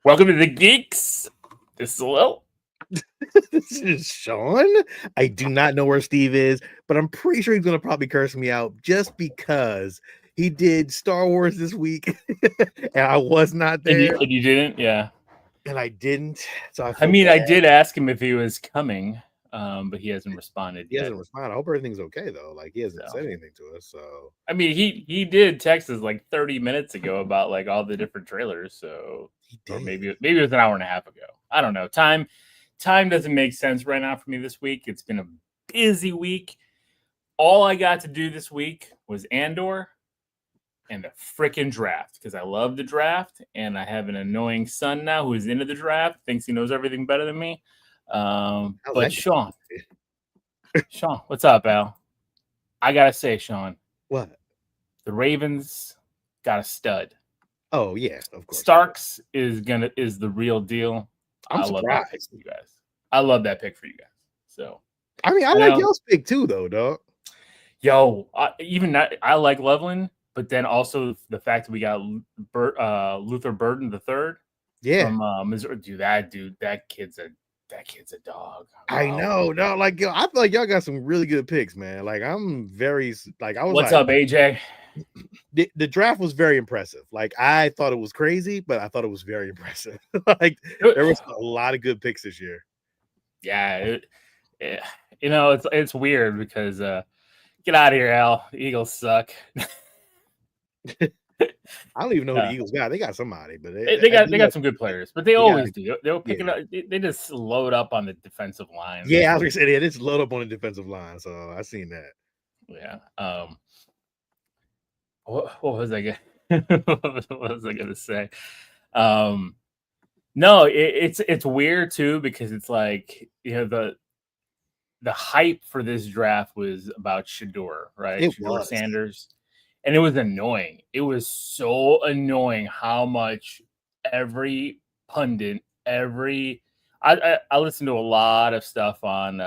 Welcome to the Geeks. This is Lil. This is Sean. I do not know where Steve is, but I'm pretty sure he's going to probably curse me out just because he did Star Wars this week and I was not there. And you didn't? Yeah. And I didn't. So I I bad. did ask him if he was coming, but he hasn't responded He yet. hasn't responded. I hope everything's okay, though. Like, he hasn't said anything to us. So, he did text us like 30 minutes ago about like all the different trailers. So, or maybe it was an hour and a half ago. I don't know. Time doesn't make sense right now for me this week. It's been a busy week. All I got to do this week was Andor and the freaking draft, because I love the draft, and I have an annoying son now who is into the draft, thinks he knows everything better than me. But Sean, what's up, Al? I gotta say, Sean, what? The Ravens got a stud. Oh yeah, of course. Starks is the real deal. I love that pick for you guys. I love that pick for you guys. So, I mean, I like y'all's pick too, though, dog. Yo, I like Loveland, but then also the fact that we got Luther Burden III, from Missouri. That kid's a dog. Wow. I know, no, like, yo, I feel like y'all got some really good picks, man. Like, I'm very like, I was. What's up, AJ? The draft was very impressive. Like, I thought it was crazy, but I thought it was very impressive. Like, there was a lot of good picks this year. Yeah, it's weird because get out of here, Al. The Eagles suck. I don't even know who the Eagles got. They got somebody, but they got some good players. But they always do. They'll pick it up. They just load up on the defensive line. Yeah, I was gonna say they just load up on the defensive line. So I seen that. Yeah. What was I gonna say? No, it's weird too, because it's like, the hype for this draft was about Shedeur, right? Shedeur Sanders. And it was annoying. It was so annoying how much every pundit, I listened to a lot of stuff on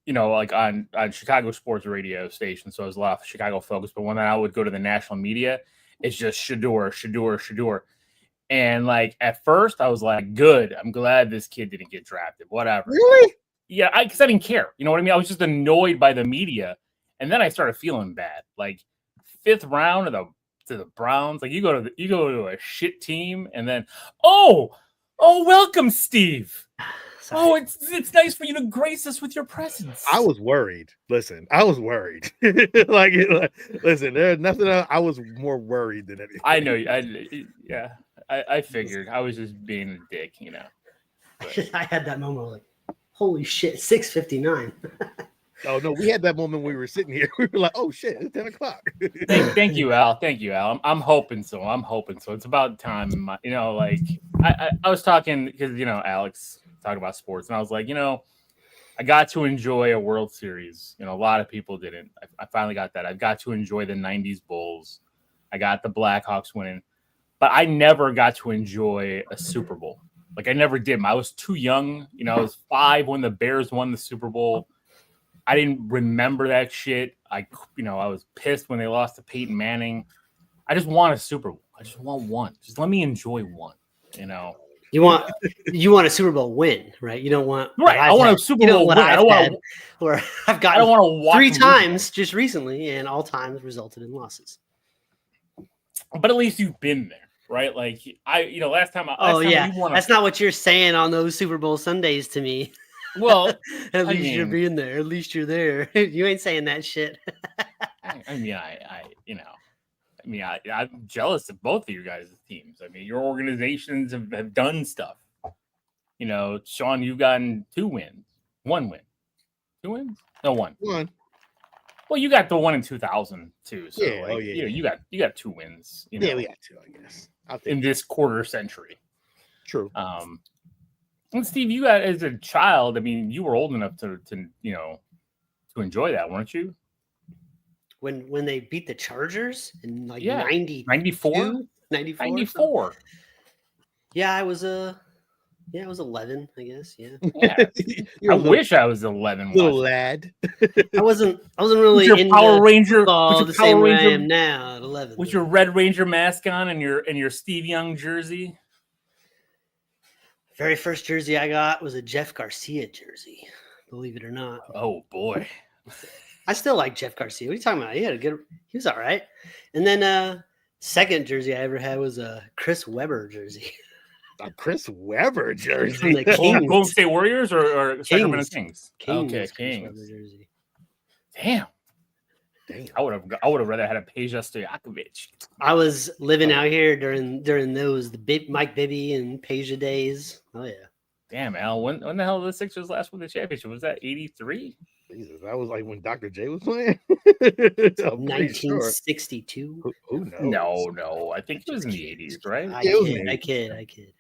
like on Chicago sports radio station. So it was a lot of Chicago focus. But when I would go to the national media, it's just Shedeur. And like at first I was like, good. I'm glad this kid didn't get drafted. Whatever. Really? Yeah, because I didn't care. You know what I mean? I was just annoyed by the media. And then I started feeling bad. Like 5th round to the Browns. Like you go to a shit team, and then welcome, Steve. Sorry. Oh, it's nice for you to grace us with your presence. I was worried. Listen, I was worried. Listen, there's nothing else. I was more worried than anything. I know. I figured. I was just being a dick, But. I had that moment like, holy shit, 6:59. Oh no, we had that moment when we were sitting here. We were like, "Oh shit, it's 10 o'clock." Thank you, Al. I'm hoping so. It's about time. I was talking because Alex talked about sports, and I was like, I got to enjoy a World Series. A lot of people didn't. I finally got that. I got to enjoy the '90s Bulls. I got the Blackhawks winning, but I never got to enjoy a Super Bowl. Like I never did. I was too young. I was 5 when the Bears won the Super Bowl. I didn't remember that shit. I was pissed when they lost to Peyton Manning. I just want a Super Bowl. I just want one. Just let me enjoy one. You want a Super Bowl win, right? You don't want right. I want a Super Bowl win. I don't want to 3 times just recently, and all times resulted in losses. But at least you've been there, right? Like last time. That's not what you're saying on those Super Bowl Sundays to me. Well, at least you're being there. At least you're there. You ain't saying that shit. I'm jealous of both of you guys' teams. I mean, your organizations have done stuff. Sean, you've gotten 2 wins. 1 win. 2 wins? No, 1. 1. Well, you got the one in 2000 too. So yeah, you got 2 wins. Yeah, we got 2, I guess. In this quarter century. True. And Steve, you got as a child. I mean, you were old enough to enjoy that, weren't you? When they beat the Chargers in 94? 94. Yeah, I was Yeah, it was 11, I guess. Yeah. Yeah. You're I a little, wish I was 11 little watching. lad. I wasn't With really your into Power Ranger, football with the your Power same way I Ranger, am now at 11. with your Red Ranger mask on and your Steve Young jersey. Very first jersey I got was a Jeff Garcia jersey. Believe it or not. Oh boy. I still like Jeff Garcia. What are you talking about? He was all right. And then second jersey I ever had was a Chris Webber jersey. A Chris Webber From jersey. the Kings. Golden State Warriors or Sacramento Kings. Kings? Okay, Chris Kings. Webber jersey. Damn. Damn. I would have rather had a Peja Stojakovic. I was living out here during those Mike Bibby and Peja days. Oh yeah. Damn, Al. When the hell did the Sixers last win the championship? Was that 83? Jesus, that was like when Dr. J was playing. I'm pretty sure. 1962. Who knows? No. I think it was in the 80s, right? I Yeah, it was kid. in I the kid. I kid.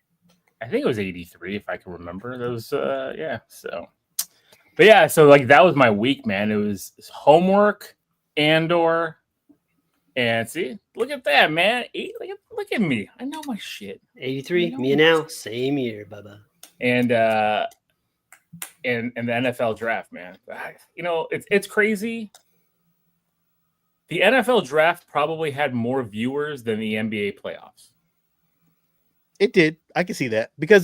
I think it was 83 if I can remember. Those yeah, so. But yeah, so like that was my week, man. It was homework, Andor, and see, look at that, man. Look at me. I know my shit. 83. Me and Al, same year, Bubba. And the NFL draft, man. You know, it's crazy. The NFL draft probably had more viewers than the NBA playoffs. It did. I can see that because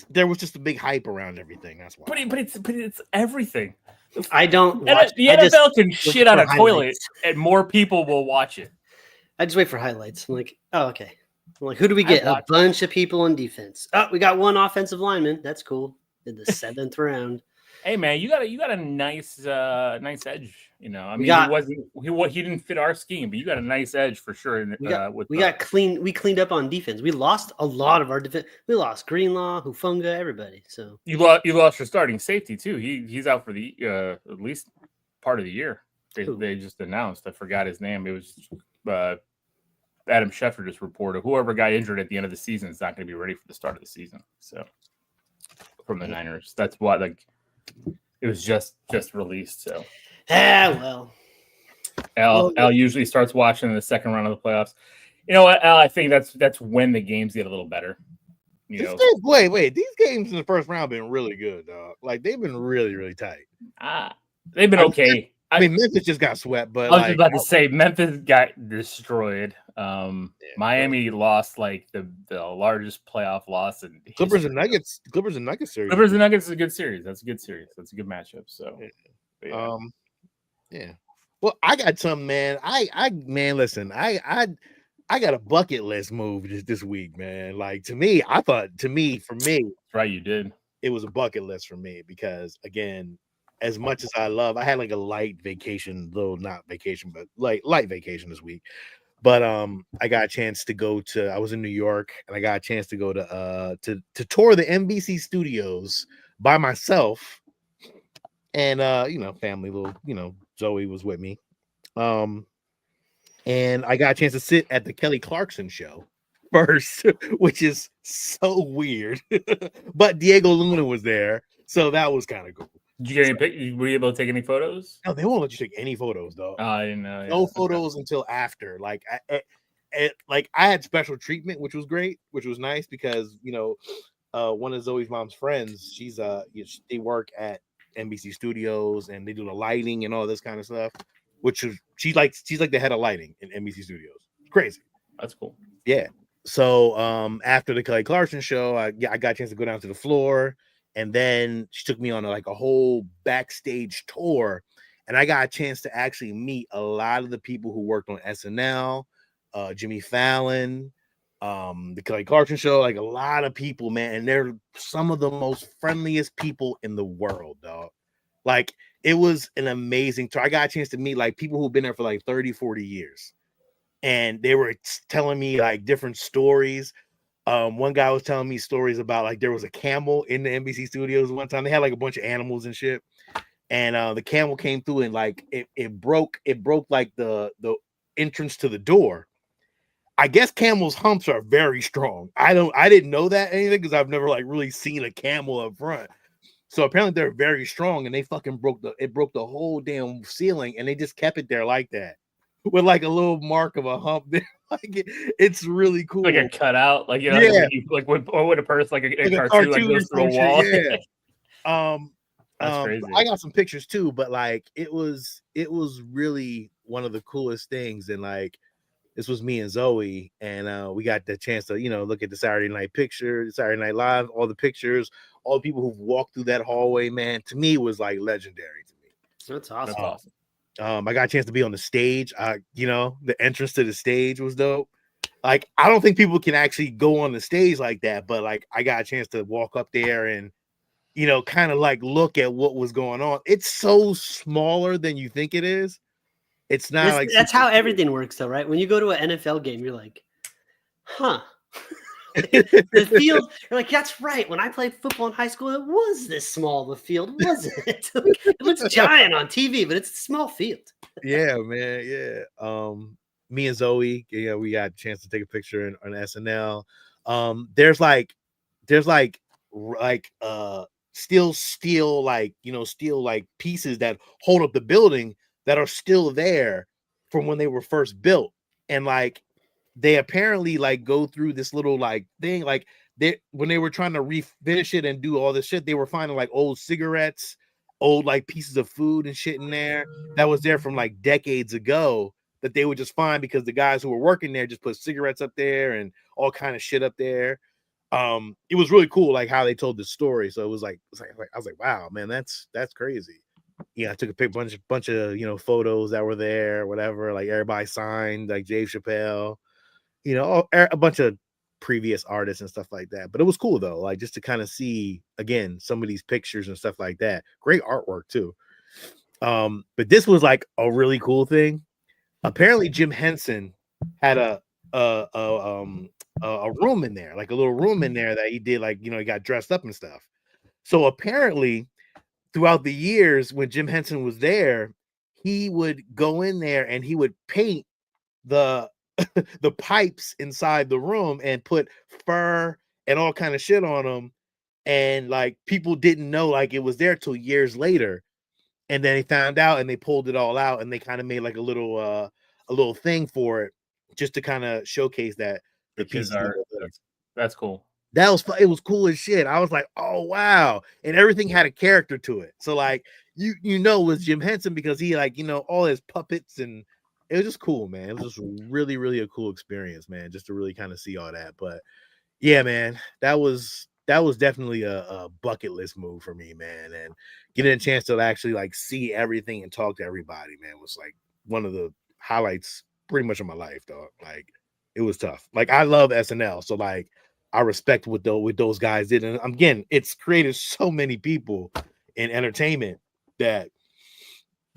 there was just a big hype around everything. That's why. But it's everything. I don't And watch. the I just NFL can shit on for a toilet, highlights. and more people will watch it. I just wait for highlights. I'm like, oh, okay. I'm like, who do we get? A watched- bunch of people on defense. Oh, we got one offensive lineman. That's cool. In the 7th round. Hey man, you got a nice edge. You know, I mean, he didn't fit our scheme, but you got a nice edge for sure. We cleaned up on defense. We lost a lot of our defense. We lost Greenlaw, Hufunga, everybody. So you lost your starting safety too. He's out for the at least part of the year. They just announced. I forgot his name. It was Adam Schefter just reported. Whoever got injured at the end of the season is not going to be ready for the start of the season. So from the Niners, that's why it was just released. So well. Al usually starts watching in the second round of the playoffs. You know what, Al? I think that's when the games get a little better. Wait. These games in the first round have been really good, dog. Like they've been really, really tight. They've been okay. I mean, Memphis just got swept, but I was about to say Memphis got destroyed. Miami lost like the largest playoff loss in Clippers and Nuggets. Clippers and Nuggets series. Clippers and Nuggets is a good series. That's a good series. That's a good matchup. So, yeah. Well, I got something, man. Listen, I got a bucket list move this week, man. Like for me, that's right. You did. It was a bucket list for me because again, as much as I had like a light vacation, though not vacation, but like light vacation this week. But I got a chance to go to. I was in New York, and I got a chance to go to tour the NBC studios by myself, and family, little, Zoe was with me, and I got a chance to sit at the Kelly Clarkson show first, which is so weird. But Diego Luna was there, so that was kind of cool. Did you get any were you able to take any photos? No, they won't let you take any photos, though. I didn't know. No photos until after. Like, I had special treatment, which was great, which was nice because one of Zoe's mom's friends, they work at NBC Studios and they do the lighting and all this kind of stuff. Which is she's like the head of lighting in NBC Studios. Crazy. That's cool. Yeah. So after the Kelly Clarkson show, I got a chance to go down to the floor. And then she took me on a whole backstage tour. And I got a chance to actually meet a lot of the people who worked on SNL, Jimmy Fallon, the Kelly Clarkson show, like a lot of people, man. And they're some of the most friendliest people in the world, dog. Like it was an amazing tour. I got a chance to meet like people who've been there for like 30, 40 years. And they were telling me like different stories. One guy was telling me stories about like there was a camel in the NBC studios one time. They had like a bunch of animals and shit, and the camel came through and like it broke like the entrance to the door. I guess camels' humps are very strong. I didn't know that anything because I've never like really seen a camel up front. So apparently they're very strong, and they fucking broke the whole damn ceiling, and they just kept it there like that with like a little mark of a hump there. It's really cool. Like a cutout, like Yeah. when you when a person like a Like cartoon like or goes through a some wall. shit, yeah. That's crazy. I got some pictures too, but like it was really one of the coolest things. And like this was me and Zoe, and we got the chance to look at the Saturday Night picture, Saturday Night Live, all the pictures, all the people who've walked through that hallway. Man, to me, it was like legendary to me. That's awesome. That's awesome. I got a chance to be on the stage. The entrance to the stage was dope. Like, I don't think people can actually go on the stage like that, but like I got a chance to walk up there and kind of like look at what was going on. It's so smaller than you think it is. It's not That's how everything works, though, right? When you go to an NFL game, you're like, huh. The field, you're like, that's right. When I played football in high school, it was this small. The field wasn't it? It looks giant on TV, but it's a small field. Yeah, man. Yeah. Me and Zoe, we got a chance to take a picture on SNL. There's still steel like pieces that hold up the building that are still there from when they were first built, and like they apparently like go through this little like thing, like when they were trying to refinish it and do all this shit, they were finding like old cigarettes, old like pieces of food and shit in there that was there from like decades ago that they would just find because the guys who were working there just put cigarettes up there and all kind of shit up there. It was really cool like how they told the story. So it was like I was like, wow, man, that's crazy. Yeah, I took a bunch of photos that were there, whatever. Like everybody signed, like Dave Chappelle, a bunch of previous artists and stuff like that. But it was cool though, like just to kind of see again some of these pictures and stuff like that. Great artwork too. But this was like a really cool thing. Apparently, Jim Henson had a room in there, like a little room in there that he did, like he got dressed up and stuff. So apparently, throughout the years when Jim Henson was there, he would go in there and he would paint the the pipes inside the room and put fur and all kind of shit on them, and like people didn't know like it was there till years later, and then they found out and they pulled it all out and they kind of made like a little thing for it just to kind of showcase that the pieces are. That's cool. It was cool as shit. I was like, oh wow, and everything had a character to it. So like it was Jim Henson because he like all his puppets, and it was just cool, man. It was just really, really a cool experience, man, just to really kind of see all that. But yeah, man, that was definitely a bucket list move for me, man. And getting a chance to actually like see everything and talk to everybody, man, was like one of the highlights pretty much of my life, dog. Like it was tough. Like I love SNL, so like I respect what those guys did. And again, it's created so many people in entertainment that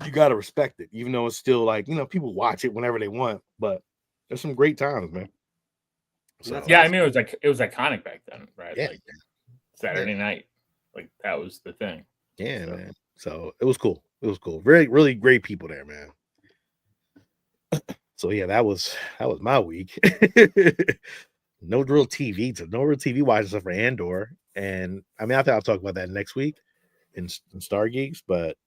you got to respect it, even though it's still like, people watch it whenever they want, but there's some great times, man. So, yeah, I mean, it was iconic back then, right? Yeah. Like Saturday night, like that was the thing. Yeah, so. Man. So it was cool. It was cool. Very, really great people there, man. So yeah, that was my week. No real TV watching stuff for Andor, and I mean, I think I'll talk about that next week in Star Geeks, but.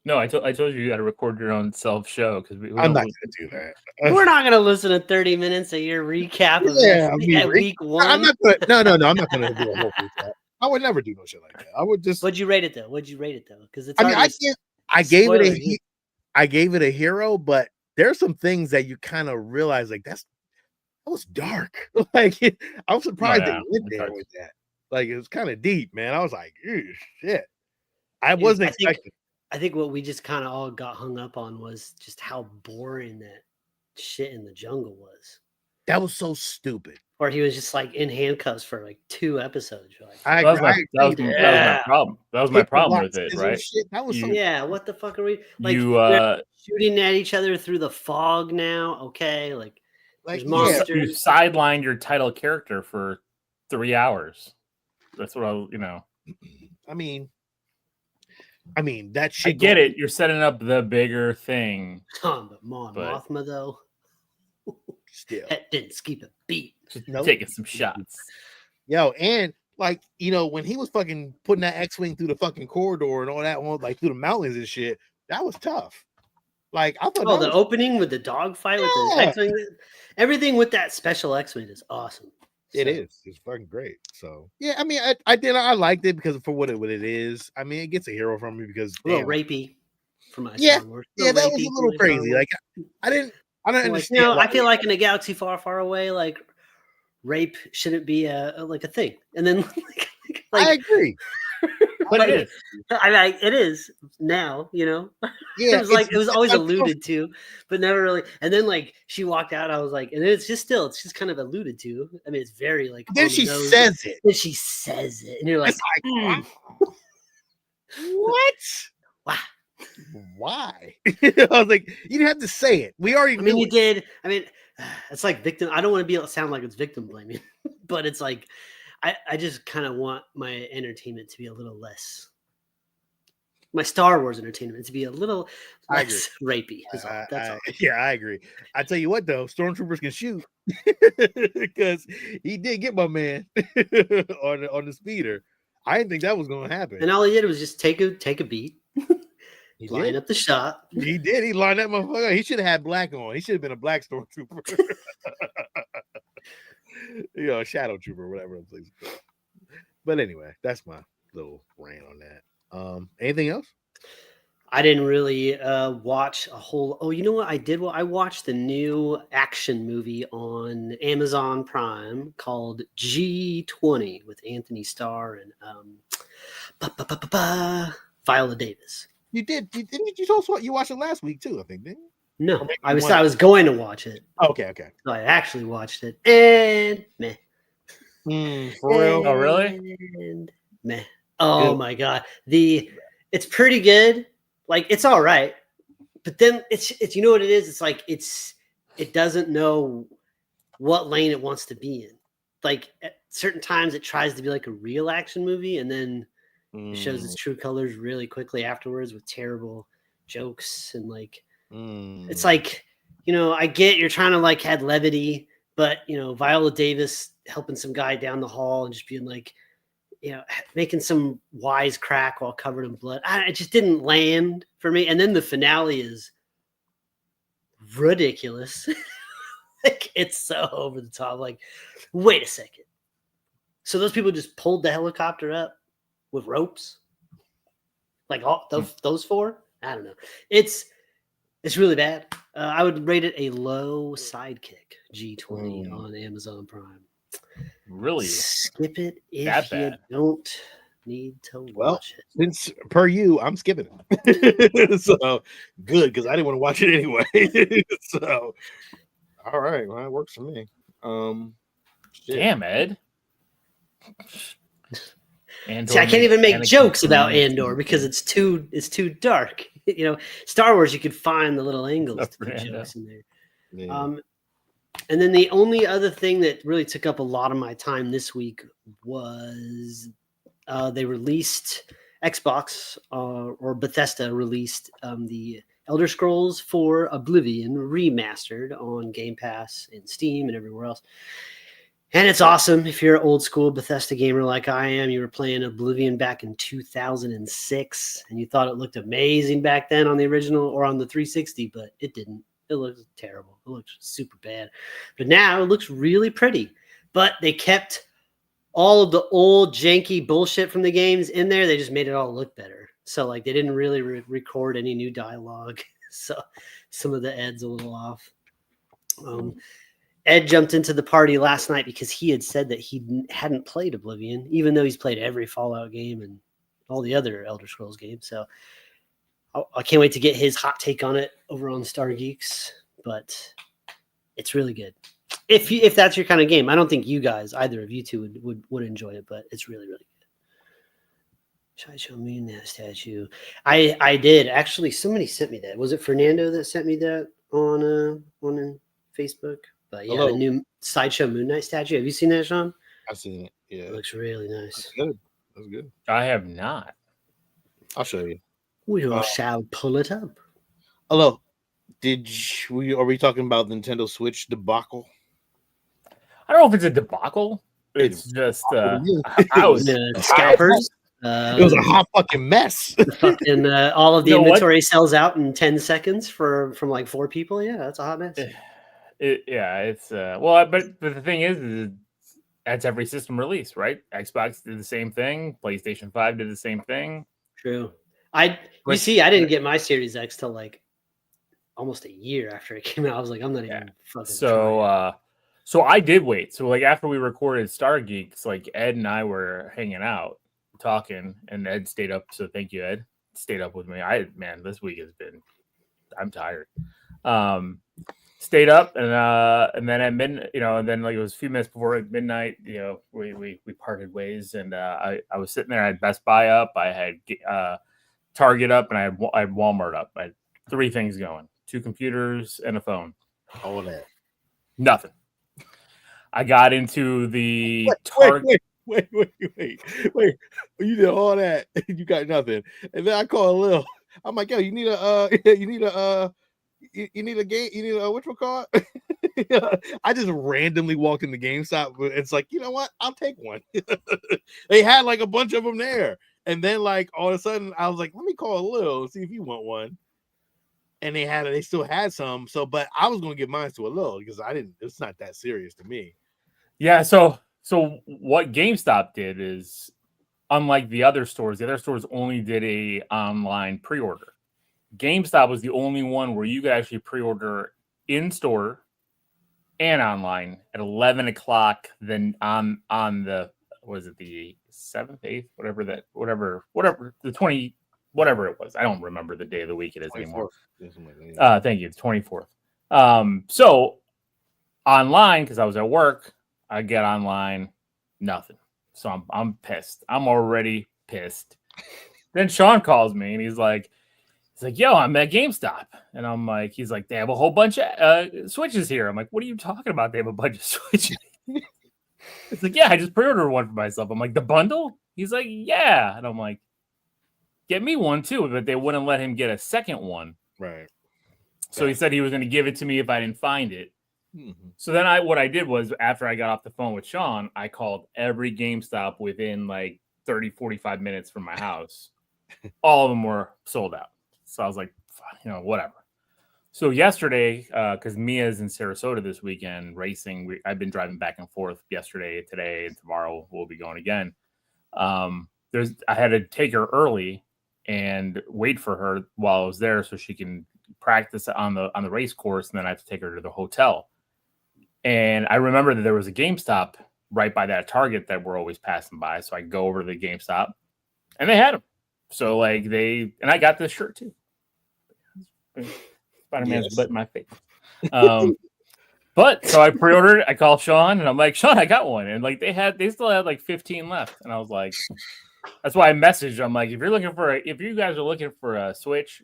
No, I told you got to record your own self show because I'm not going to do that. We're not going to listen to 30 minutes of your recap of week one. I'm not gonna, no. I'm not going to do a whole recap. I would never do no shit like that. I would just. What'd you rate it though? Because it's. I gave it a hero, but there's some things that you kind of realize like that was dark. Like I was surprised they went there with that. Like it was kind of deep, man. I was like, shit. I wasn't expecting. I think what we just kind of all got hung up on was just how boring that shit in the jungle was. That was so stupid. Or he was just like in handcuffs for like 2 episodes. Like, that was my problem. That was my problem with it, right? That was what the fuck are we like? Shooting at each other through the fog now. Okay, like monsters. You sidelined your title character for 3 hours. That's what I mean, that shit. I get it. You're setting up the bigger thing. But Mothma, though, still that didn't skip a beat. Just taking some shots. Yo, and like, when he was fucking putting that X-Wing through the fucking corridor and all that, like through the mountains and shit, that was tough. Like I thought. Oh, the opening with the dog fight with the X-Wing, everything with that special X-Wing is awesome. It is. It's fucking great. So yeah, I mean, I liked it because for what it is. I mean, it gets a hero from me because a little rapey for my yeah, Star Wars. Yeah, that was a little crazy. Like I don't understand. I feel like in a galaxy far, far away, like rape shouldn't be a thing. And then like I agree. But it is. I mean, it is now, Yeah, it was always alluded to, but never really. And then like she walked out, I was like, and it's just kind of alluded to. I mean, it's very like. Then she says it. Then she says it, and you're like, what? Wow. Why? I was like, you didn't have to say it. We already. I mean, you did. I mean, it's like victim. I don't want to sound like it's victim blaming, but it's like. I just kind of want my entertainment to be a little less. My Star Wars entertainment to be a little less rapey. That's all. Yeah, I agree. I tell you what, though, stormtroopers can shoot because he did get my man on the speeder. I didn't think that was going to happen. And all he did was just take a beat, line up the shot. He did. He lined that motherfucker. He should have had black on. He should have been a black stormtrooper. Shadow trooper, whatever I'm saying. But anyway, that's my little rant on that. Anything else? I didn't really watch a whole. Oh, you know what I did? Well, I watched the new action movie on Amazon Prime called G20 with Anthony Starr and Viola Davis. You did? Didn't you also you watched it last week too? I think, didn't you? No, I was going to watch it. Okay. So I actually watched it, and meh. For real? Oh, really? And meh. Oh my god, it's pretty good. Like it's all right, but then it's you know what it is. It's like it doesn't know what lane it wants to be in. Like at certain times, it tries to be like a real action movie, and then it shows its true colors really quickly afterwards with terrible jokes and like. It's like, I get you're trying to like add levity, but Viola Davis helping some guy down the hall and just being like, making some wise crack while covered in blood. It just didn't land for me. And then the finale is ridiculous. Like it's so over the top. Like, wait a second. So those people just pulled the helicopter up with ropes? Like all those four? I don't know. It's really bad. I would rate it a low sidekick G20 on Amazon Prime. Really? Skip it if you don't need to watch it. Since per you, I'm skipping it. So good because I didn't want to watch it anyway. So all right, well, that works for me. Damn, Ed. See, I can't even make jokes about Andor because it's too dark. Star Wars, you could find the little angles to put jokes in there. Yeah. And then the only other thing that really took up a lot of my time this week was they released Xbox or Bethesda released the Elder Scrolls 4 Oblivion remastered on Game Pass and Steam and everywhere else. And it's awesome if you're an old school Bethesda gamer like I am. You were playing Oblivion back in 2006, and you thought it looked amazing back then on the original or on the 360, but it didn't. It looked terrible. It looked super bad. But now it looks really pretty. But they kept all of the old janky bullshit from the games in there. They just made it all look better. So like they didn't really record any new dialogue. So some of the Ed's a little off. Ed jumped into the party last night because he had said that he hadn't played Oblivion, even though he's played every Fallout game and all the other Elder Scrolls games. So I can't wait to get his hot take on it over on Star Geeks, but it's really good. If that's your kind of game, I don't think you guys, either of you two, would enjoy it, but it's really, really good. Should I show me that statue? I did actually. Somebody sent me that. Was it Fernando that sent me that on Facebook? But yeah, the new Sideshow Moon Knight statue. Have you seen that, Sean? I've seen it. Yeah, it looks really nice. That's good. That's good. I have not. I'll show you. We shall pull it up. Hello. Are we talking about Nintendo Switch debacle? I don't know if it's a debacle. It's just I was scalpers. It was a hot fucking mess. Fucking all of the You know what? inventory sells out in 10 seconds from like 4 people. Yeah, that's a hot mess. It's well, but the thing is that's every system release, right? Xbox did the same thing. PlayStation 5 did the same thing. True. I Like, didn't get my Series X till like almost a year after it came out. I was like, I'm not even fucking trying. So I did wait. So like after we recorded Star Geeks, like Ed and I were hanging out, talking, and Ed stayed up. So thank you, Ed. Stayed up with me. This week has been. I'm tired. Stayed up and then at midnight, and then like it was a few minutes before midnight, we parted ways, and I was sitting there. I had Best Buy up, I had Target up, and I had Walmart up. I had 3 things going: 2 computers and a phone. All that. Nothing. I got into the Target. Wait. You did all that. You got nothing. And then I call Lil. I'm like, yo, you need a game, you need a what you call it? I just randomly walked in the GameStop. It's like, you know what? I'll take one. They had like a bunch of them there. And then like all of a sudden I was like, let me call Lil and see if you want one. And they still had some. So, but I was gonna give mine to a Lil because it's not that serious to me. Yeah, so what GameStop did is, unlike the other stores only did a online pre-order. GameStop was the only one where you could actually pre-order in store and online at 11 o'clock. Then on the the 7th, 8th, whatever the 20, whatever it was. I don't remember the day of the week it is anymore. Thank you. It's 24th. So online, because I was at work, I get online, nothing. So I'm pissed. I'm already pissed. Then Sean calls me and he's like, yo, I'm at GameStop. And I'm like, he's like, they have a whole bunch of Switches here. I'm like, what are you talking about? They have a bunch of Switches. It's like, yeah, I just pre-ordered one for myself. I'm like, the bundle? He's like, yeah. And I'm like, get me one too. But they wouldn't let him get a second one. Right. So he said he was going to give it to me if I didn't find it. Mm-hmm. So then what I did was, after I got off the phone with Sean, I called every GameStop within like 30, 45 minutes from my house. All of them were sold out. So I was like, whatever. So yesterday, because Mia's in Sarasota this weekend racing, I've been driving back and forth yesterday, today, and tomorrow we'll be going again. I had to take her early and wait for her while I was there so she can practice on the race course, and then I have to take her to the hotel. And I remember that there was a GameStop right by that Target that we're always passing by. So I go over to the GameStop and they had them. So like and I got this shirt too. Spider-Man's butt in my face. But so I pre-ordered, I called Sean and I'm like, Sean, I got one. And like they still had like 15 left. And I was like, that's why I messaged. I'm like, if you guys are looking for a Switch,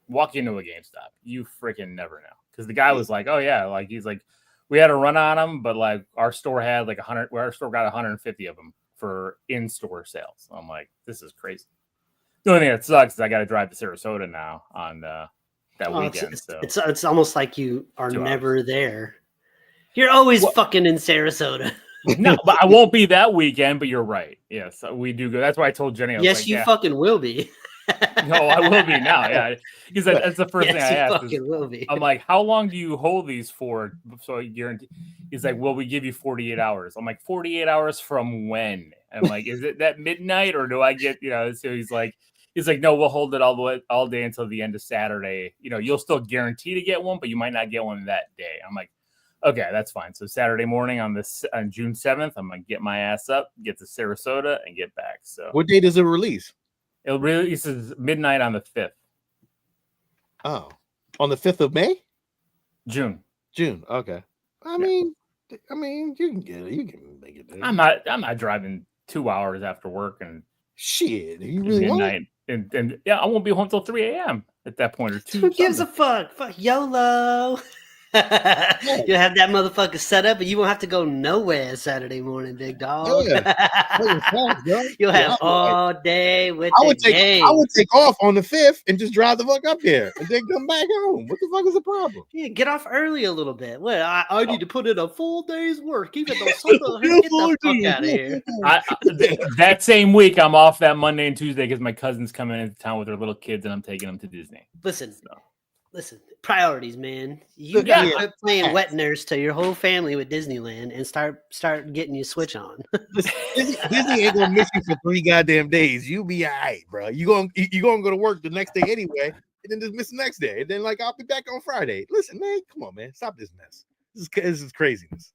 walk into a GameStop. You freaking never know. Because the guy was like, oh yeah, like he's like, we had a run on them, but like our store had like 100. Our store got 150 of them for in-store sales. I'm like, this is crazy. The only thing that sucks is I got to drive to Sarasota now on that weekend. It's almost like you are never there. You're always fucking in Sarasota. No, but I won't be that weekend. But you're right. Yes, we do go. That's why I told Jenny. Yes, you fucking will be. No, I will be now. Yeah, because that's the first thing I asked. Will be. I'm like, how long do you hold these for? So I guarantee. He's like, well, we give you 48 hours. I'm like, 48 hours from when? I'm like, is it that midnight or do I get? So he's like, no, we'll hold it all day until the end of Saturday. You'll still guarantee to get one, but you might not get one that day. I'm like, okay, that's fine. So Saturday morning on June 7th, I'm gonna get my ass up, get to Sarasota, and get back. So what day does it release? It releases midnight on the 5th. Oh, on the 5th of May? June. Okay. I mean, you can get it. You can make it there. I'm not driving 2 hours after work and shit. You really midnight and yeah, I won't be home till 3 a.m. at that point or 2. Who gives a fuck? Fuck YOLO. You'll have that motherfucker set up, and you won't have to go nowhere Saturday morning, big dog. You'll have all day with the game. I would take off on the 5th and just drive the fuck up there and then come back home. What the fuck is the problem? Yeah, get off early a little bit. Well, I need to put in a full day's work, even though get the fuck out of here. That same week, I'm off that Monday and Tuesday because my cousin's coming into town with their little kids, and I'm taking them to Disney. Listen, priorities, man. You got to quit playing wet nurse to your whole family with Disneyland and start getting your Switch on. Disney ain't gonna miss you for 3 goddamn days. You be all right, bro. You gonna go to work the next day anyway, and then just miss the next day, and then I'll be back on Friday. Listen, man, come on, man, stop this mess. This is craziness.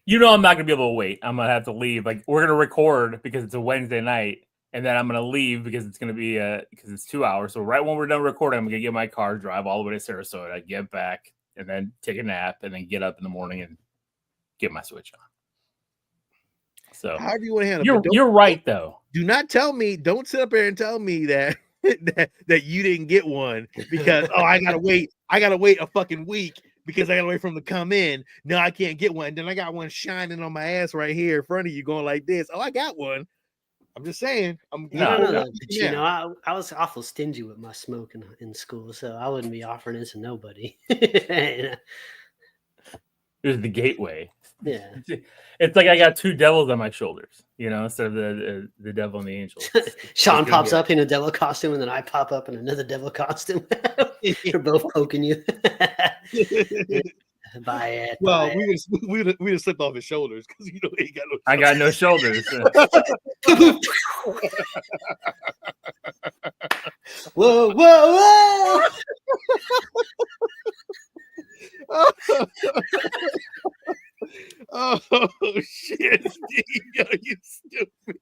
I'm not gonna be able to wait. I'm gonna have to leave. We're gonna record because it's a Wednesday night. And then I'm going to leave because it's going to be because it's 2 hours. So right when we're done recording, I'm going to get my car, drive all the way to Sarasota, get back, and then take a nap, and then get up in the morning and get my Switch on. So however you want to handle it. You're right, though. Do not tell me. Don't sit up there and tell me that that you didn't get one because I gotta wait. I gotta wait a fucking week because I gotta wait for them to come in. No, I can't get one. Then I got one shining on my ass right here in front of you, going like this. Oh, I got one. I'm just saying. I was awful stingy with my smoke in school, so I wouldn't be offering it to nobody. It was the gateway. Yeah, it's like I got 2 devils on my shoulders, instead of the devil and the angel. Sean pops up in a devil costume, and then I pop up in another devil costume. We're both poking you. Well, we would slip off his shoulders because he ain't got no. I got no shoulders. Whoa, whoa, whoa! Oh shit, Steve, you stupid.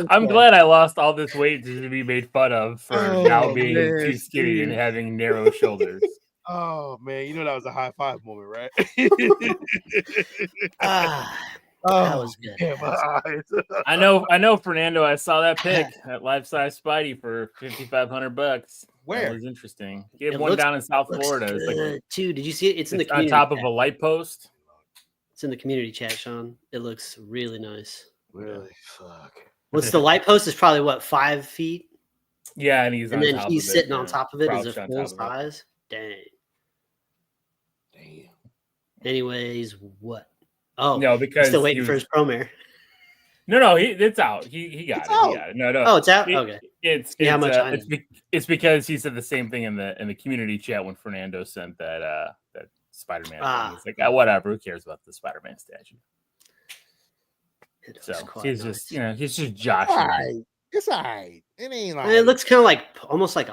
I'm glad I lost all this weight to be made fun of for now being too skinny and having narrow shoulders. Oh man, that was a high five moment, right? That was good. I know, Fernando. I saw that pic, that life-size Spidey for $5,500. Where? That was interesting. He had one down in South Florida. Did you see it? It's in the community on top of a light post. It's in the community chat, Sean. It looks really nice. Really? Fuck. What's the light post is probably 5 feet? Yeah, and he's sitting on top of it as a full size. Dang. Anyways, what? Oh no, because still waiting for his Promare. No, it's out. He got it. He got it. No. Oh, it's out. Okay. It's because he said the same thing in the community chat when Fernando sent that Spider-Man. It's like whatever. Who cares about the Spider-Man statue? So he's nice. He's just joshing. It's all right. It ain't like it looks kind of almost like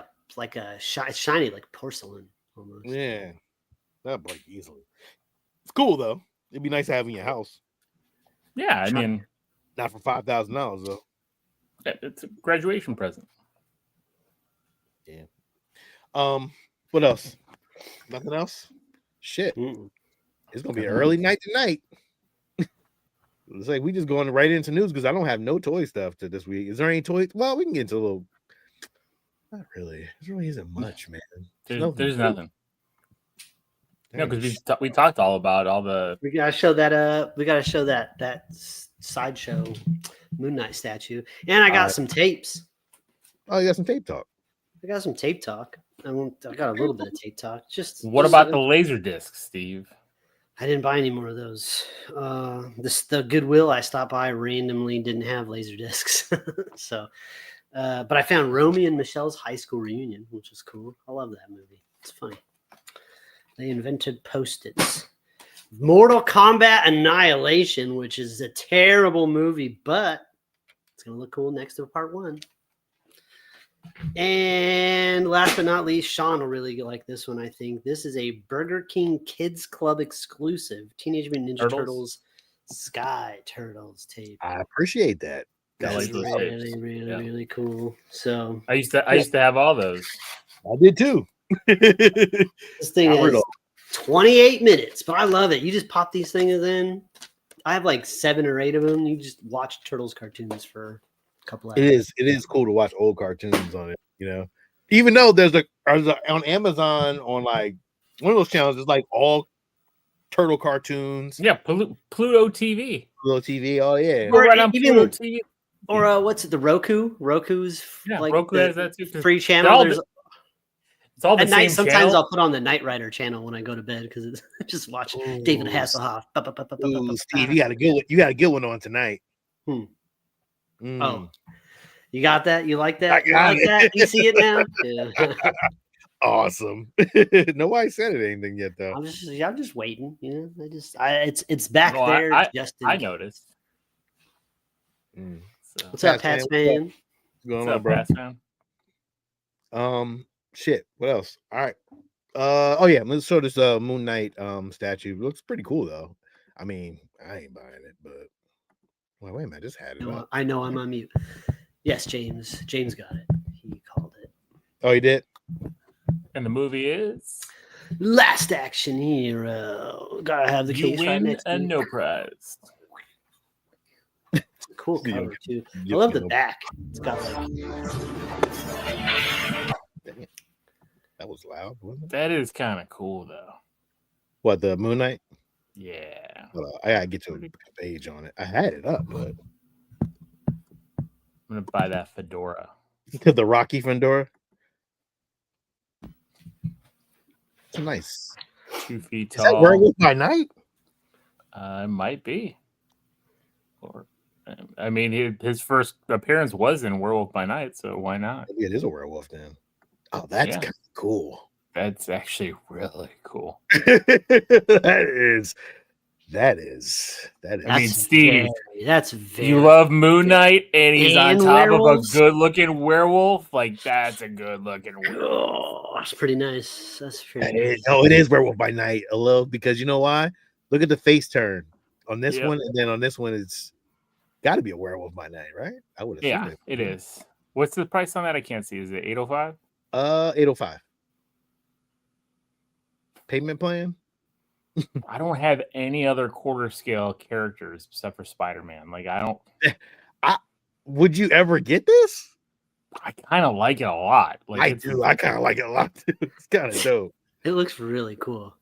a shiny like porcelain almost. Yeah, that'd break easily. It's cool though. It'd be nice to have in your house. Yeah, I mean, not for $5,000 though. It's a graduation present. Yeah. What else? Nothing else? Shit. It's gonna be an early night tonight. It's like we just going right into news because I don't have no toy stuff to this week. Is there any toys? Well, we can get into a little. Not really. There really isn't much, man. There's nothing. No, because we talked all about all the. We gotta show that. We gotta show that sideshow Moon Knight statue, and I got some tapes. Oh, you got some tape talk. I got some tape talk. I got a little bit of tape talk. What about the laser discs, Steve? I didn't buy any more of those. The Goodwill I stopped by randomly didn't have laser discs, so. But I found Romy and Michelle's high school reunion, which is cool. I love that movie. It's funny. They invented Post-its. Mortal Kombat Annihilation, which is a terrible movie, but it's going to look cool next to part 1. And last but not least, Sean will really like this one, I think. This is a Burger King Kids Club exclusive Teenage Mutant Ninja Turtles Sky Turtles tape. I appreciate that. That's really cool. So I used to have all those. I did too. This thing is 28 minutes, but I love it. You just pop these things in. I have like 7 or 8 of them. You just watch Turtles cartoons for a couple hours. It is cool to watch old cartoons on it, Even though there's on Amazon on like one of those channels, it's like all turtle cartoons. Yeah, Pluto TV. Pluto TV. Oh yeah. Go Or right on even- Pluto TV. Or what's it? The Roku? Roku's Yeah, like Roku the has that too. 'Cause free they're channel. all There's It's all the at night. same Sometimes channel. I'll put on the Knight Rider channel when I go to bed because it's just watch David Ooh, Hasselhoff. Ooh, Steve, you got a good one. You got a good one on tonight. Hmm. Mm. Oh, you got that? You like that? I You got like it. that? You see it now? Yeah. Awesome. Nobody said anything yet, though. I'm just waiting. You know, it's back Well, there. I noticed. Mm. So. What's up, Pats man? What's going What's on, up, bro? Pats man? Shit. What else? All right. Oh yeah, let's show this Moon Knight statue. It looks pretty cool though. I mean, I ain't buying it, but well, wait a minute, I just had it up. I know I'm on mute. Yes, James. James got it. He called it. Oh, he did? And the movie is Last Action Hero. Gotta have the You case right Win next to and me. No Prize. It's a cool You cover too. I you love the know. back. It's got like Dang it. That was loud, wasn't it? That is kind of cool though. What, the Moon Knight? Yeah. I gotta get to a page on it. I had it up, but I'm gonna buy that fedora. the Rocky Fedora. It's nice. 2 feet Is that tall. Werewolf by Night? It might be. Or, I mean, his first appearance was in Werewolf by Night, so why not? Maybe it is a werewolf then. Oh, that's Yeah. kind of cool. That's actually really cool. that is. I mean, Steve, that's very. You love Moon Knight, and he's And on top werewolves? of a good-looking werewolf. Like that's a good-looking werewolf. Oh, that's pretty nice. That's pretty nice. No, it is Werewolf by Night a little because you know why? Look at the face turn on this Yep. one, and then on this one, it's got to be a Werewolf by Night, right? I would assume Yeah, it is. What's the price on that? I can't see. Is it 805? 805. Payment plan? I don't have any other quarter scale characters except for Spider-Man. Like I don't. Would you ever get this? I kind of like it a lot. Like I it's, do. I kind of like it a lot too. It's kind of dope. It looks really cool.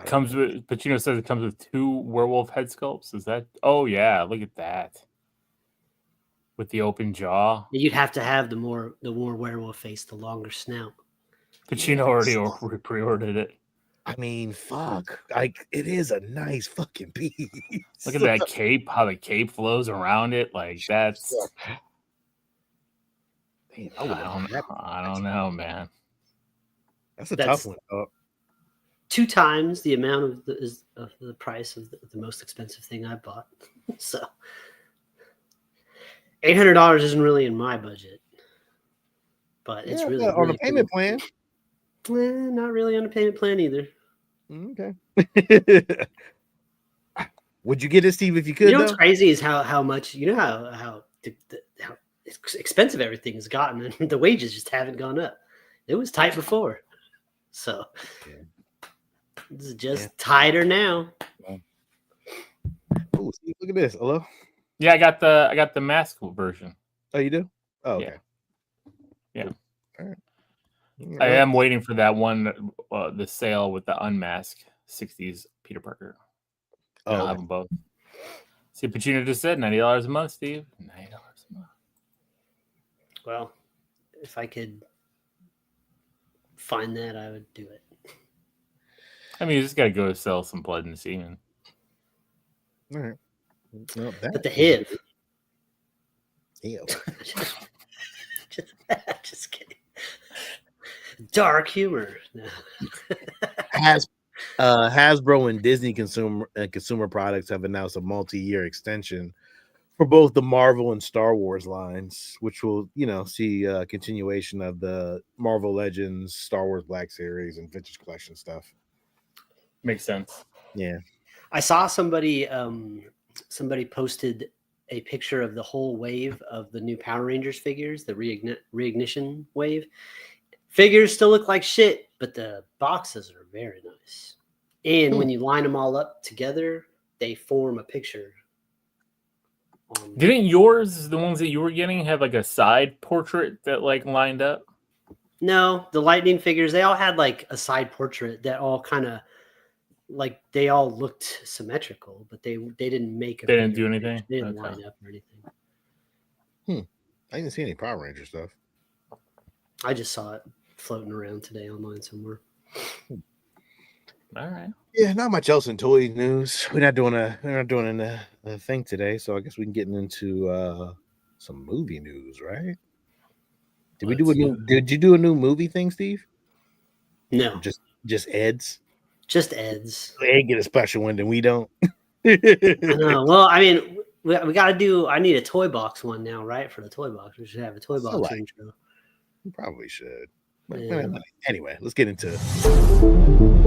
Comes with Pacino says it comes with 2 werewolf head sculpts. Is that? Oh yeah, look at that. With the open jaw. You'd have to have the more werewolf face, the longer snout. Pacino already pre-ordered it. I mean, fuck. Like it is a nice fucking piece. Look at that cape, how the cape flows around it. Like that's Damn, I don't know, man. That's a That's- tough one. Oh, 2 times the amount of the price of the most expensive thing I bought. So $800 isn't really in my budget, but it's really on really a payment cool. plan. Not really on a payment plan either. Okay. Would you get it, Steve, if you could? You know what's though? crazy is how much how expensive everything has gotten, and the wages just haven't gone up. It was tight before, so this is just tighter now. Oh, Steve, look at this. Hello. Yeah, I got the mask version. Oh, you do? Oh, okay. Yeah. All right. I am waiting for that one, the sale with the unmasked 60s Peter Parker. I'll have them both. See, Pacino just said $90 a month, Steve. $90 a month. Well, if I could find that, I would do it. I mean, you just got to go sell some blood and semen. All right. Well, But the HIV. Ew. just kidding. Dark humor. No. Hasbro and Disney consumer products have announced a multi-year extension for both the Marvel and Star Wars lines, which will, see a continuation of the Marvel Legends, Star Wars Black Series, and Vintage Collection stuff. Makes sense. Yeah. I saw somebody posted a picture of the whole wave of the new Power Rangers figures, the reignition wave. Figures still look like shit, but the boxes are very nice. And when you line them all up together, they form a picture Didn't yours, the ones that you were getting, have like a side portrait that like lined up? No, the lightning figures, they all had like a side portrait that all kind of like they all looked symmetrical, but they didn't make a They didn't bigger do image. anything? They didn't Okay. line up or anything. I didn't see any Power Ranger stuff. I just saw it floating around today online somewhere. All right. Yeah, not much else in toy news. We're not doing a thing today, so I guess we can get into some movie news, right? Did you do a new movie thing, Steve? No, Or just Ed's? just Ed's. They get a special one, then we don't. I know. Well, I mean, we got to do. I need a toy box one now, right? For the toy box, we should have a toy box intro. We probably should. Yeah. Anyway, let's get into it.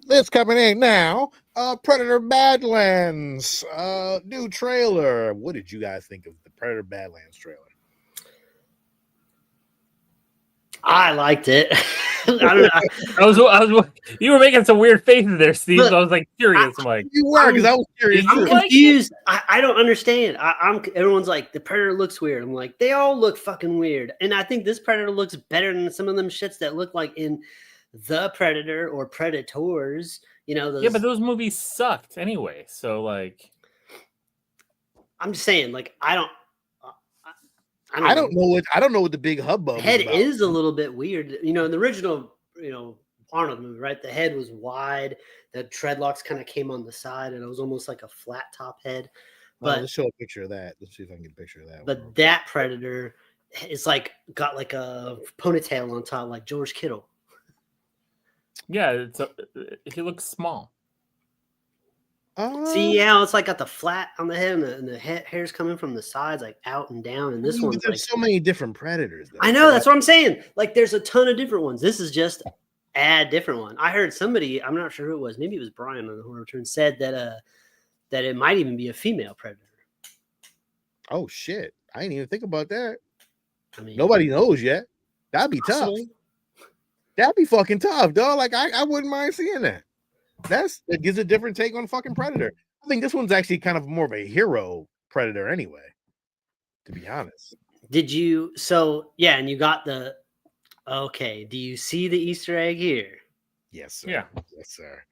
This coming in now. Predator Badlands. New trailer. What did you guys think of the Predator Badlands trailer? I liked it. I don't know. I was you were making some weird faces there, Steve. Look, so I was like curious. I'm like, You were, because I was curious. I'm I'm too. like- confused. I don't understand. Everyone's like, the Predator looks weird. I'm like, they all look fucking weird. And I think this Predator looks better than some of them shits that look like in The Predator or Predators. You know, yeah, but those movies sucked anyway. So like, I'm just saying, like, I don't know what the big hubbub The head is about. is a little bit weird. You know, in the original, Arnold movie, right? The head was wide. The dreadlocks kind of came on the side, and it was almost like a flat top head. Well, But let's show a picture of that. Let's see if I can get a picture of that. but that Predator is like got like a ponytail on top, like George Kittle. yeah, he looks small. See how it's like got the flat on the head, and the hair's coming from the sides, like out and down. And this one's there's like, so many different Predators. Though. I know, that's what I'm saying. Like, there's a ton of different ones. This is just a different one. I heard somebody, I'm not sure who it was, maybe it was Brian on the Horror Return, said that it might even be a female Predator. Oh shit! I didn't even think about that. I mean, Nobody knows yet. That'd be tough. possible. That'd be fucking tough, dog. Like I wouldn't mind seeing that. It gives a different take on fucking Predator. I think this one's actually kind of more of a hero Predator anyway, to be honest. Did you? So yeah, and you got the. Okay, do you see the Easter egg here? Yes, sir. Yeah. Yes, sir.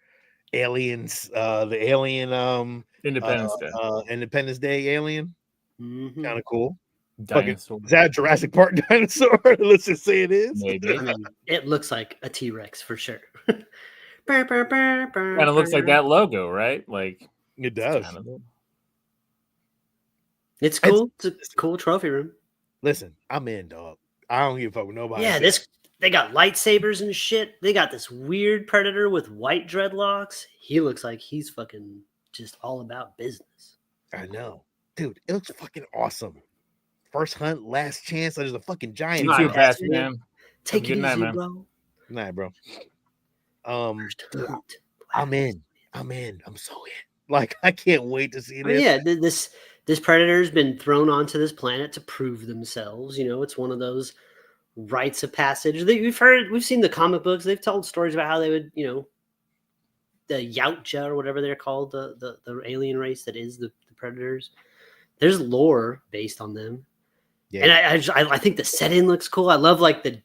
Aliens, the alien Independence Day, Independence Day alien. Mhm. Kind of cool. dinosaur. Is that a Jurassic Park dinosaur? Let's just say it is. Maybe. I mean, it looks like a T-Rex for sure. Kind of looks like that logo, right? Like It does. kind of it. It's cool. It's a cool trophy room. Listen, I'm in, dog. I don't give a fuck with nobody. Yeah, says. they got lightsabers and shit. They got this weird Predator with white dreadlocks. He looks like he's fucking just all about business. I know, dude. It looks fucking awesome. First hunt, last chance. There's a fucking giant. You too, Nice, Pastor man. man. Take Good it night, easy, man. bro. Nah, bro. First Dude, hunt. I'm in. I'm so in. Like, I can't wait to see I mean, this. yeah, this Predator's been thrown onto this planet to prove themselves. You know, it's one of those rites of passage. We've seen the comic books. They've told stories about how they would, the Yautja or whatever they're called, the alien race that is the Predators. There's lore based on them. Yeah. And I think the set-in looks cool. I love like the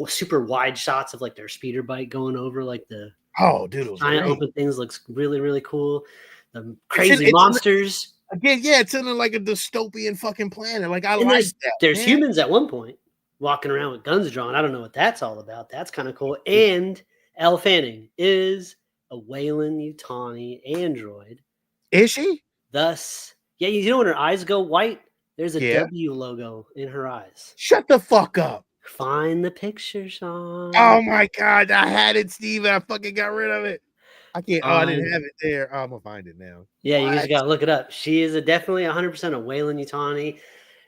super wide shots of like their speeder bike going over like the Oh, dude, it was giant great. open things. Looks really, really cool. The It's crazy in- monsters. Again, yeah, it's in like a dystopian fucking planet. Like, I And like that. there's man. humans at one point walking around with guns drawn. I don't know what that's all about. That's kind of cool. And Elle Fanning is a Weyland-Yutani android. Is she? Thus, yeah, you know when her eyes go white, there's a Yeah. W logo in her eyes. Shut the fuck up. Find the picture, Sean. Oh my god, I had it, Steve. I fucking got rid of it. I can't. I didn't have it there. I'm gonna find it now. Yeah, you just What? gotta look it up. She is definitely 100% a Weyland-Yutani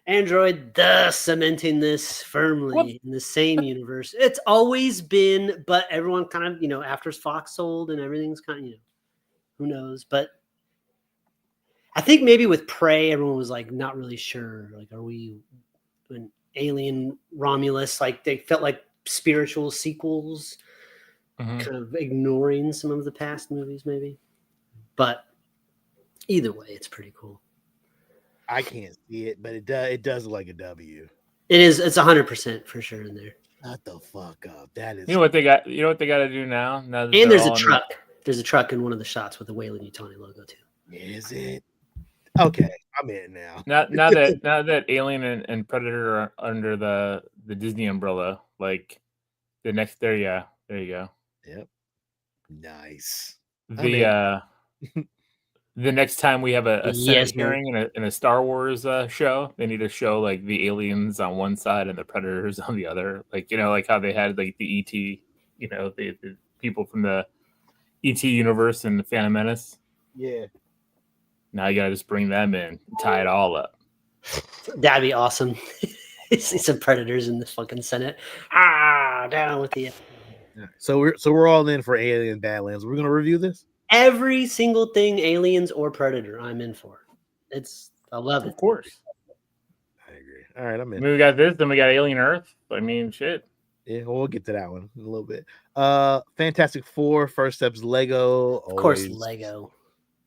android, thus cementing this firmly in the same universe. It's always been, but everyone kind of, after Fox sold and everything's kind of, who knows? But I think maybe with Prey, everyone was like not really sure. Like, are we? Alien Romulus. Like they felt like spiritual sequels, Mhm. kind of ignoring some of the past movies, maybe. But either way, it's pretty cool. I can't see it, but it does look like a W. It is. It's 100% for sure in there. Shut the fuck up. That is. You know what they got? You know what they got to do now? Now that And they're there's a all truck. There's a truck in one of the shots with the Weyland-Yutani logo too. Is it? Okay, I'm in now. Now that Alien and Predator are under the Disney umbrella, like the next there you go. Yep. Nice. The next time we have a Yes, Senate hearing in a Star Wars show, they need to show like the aliens on one side and the Predators on the other. Like, you know, like how they had like the ET, you know, the people from the ET universe and the Phantom Menace. Yeah. Now you gotta just bring them in, tie it all up. That'd be awesome. See some Predators in the fucking Senate. Down with the So we're all in for Alien Badlands. We're gonna review this. every single thing, aliens or Predator, I'm in for. I love it. Of course. I agree. All right, I'm I in. mean, we got this, then we got Alien Earth. I mean, shit. Yeah, we'll get to that one in a little bit. Fantastic Four, First Steps Lego. Of course, Lego.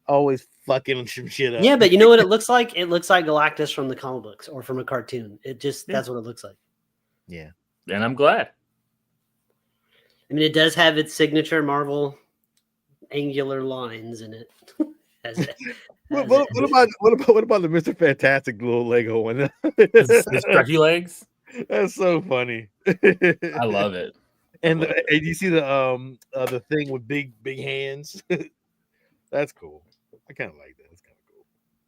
Always fucking some shit up. Yeah, but you know what it looks like? It looks like Galactus from the comic books or from a cartoon. That's what it looks like. Yeah. And I'm glad. I mean, it does have its signature Marvel angular lines in it. What about the Mr. Fantastic little Lego one? The stretchy legs. That's so funny. I love it. And you see the thing with big hands. That's cool. I kind of like that. It's kind of cool.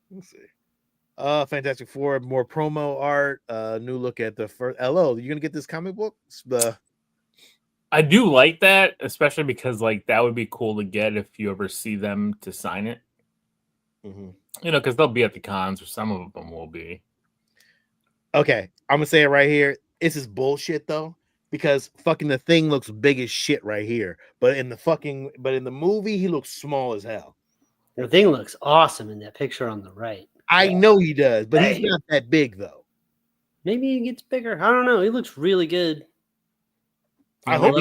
We'll see. Fantastic Four, more promo art. New look at the first. Hello, you gonna get this comic book? I do like that, especially because like that would be cool to get if you ever see them to sign it. Mm-hmm. You know, because they'll be at the cons, or some of them will be. Okay, I'm gonna say it right here. This is bullshit though, because fucking the Thing looks big as shit right here, but in the movie he looks small as hell. The Thing looks awesome in that picture on the right. I know he does, but he's not that big though. Maybe he gets bigger. I don't know. He looks really good. I love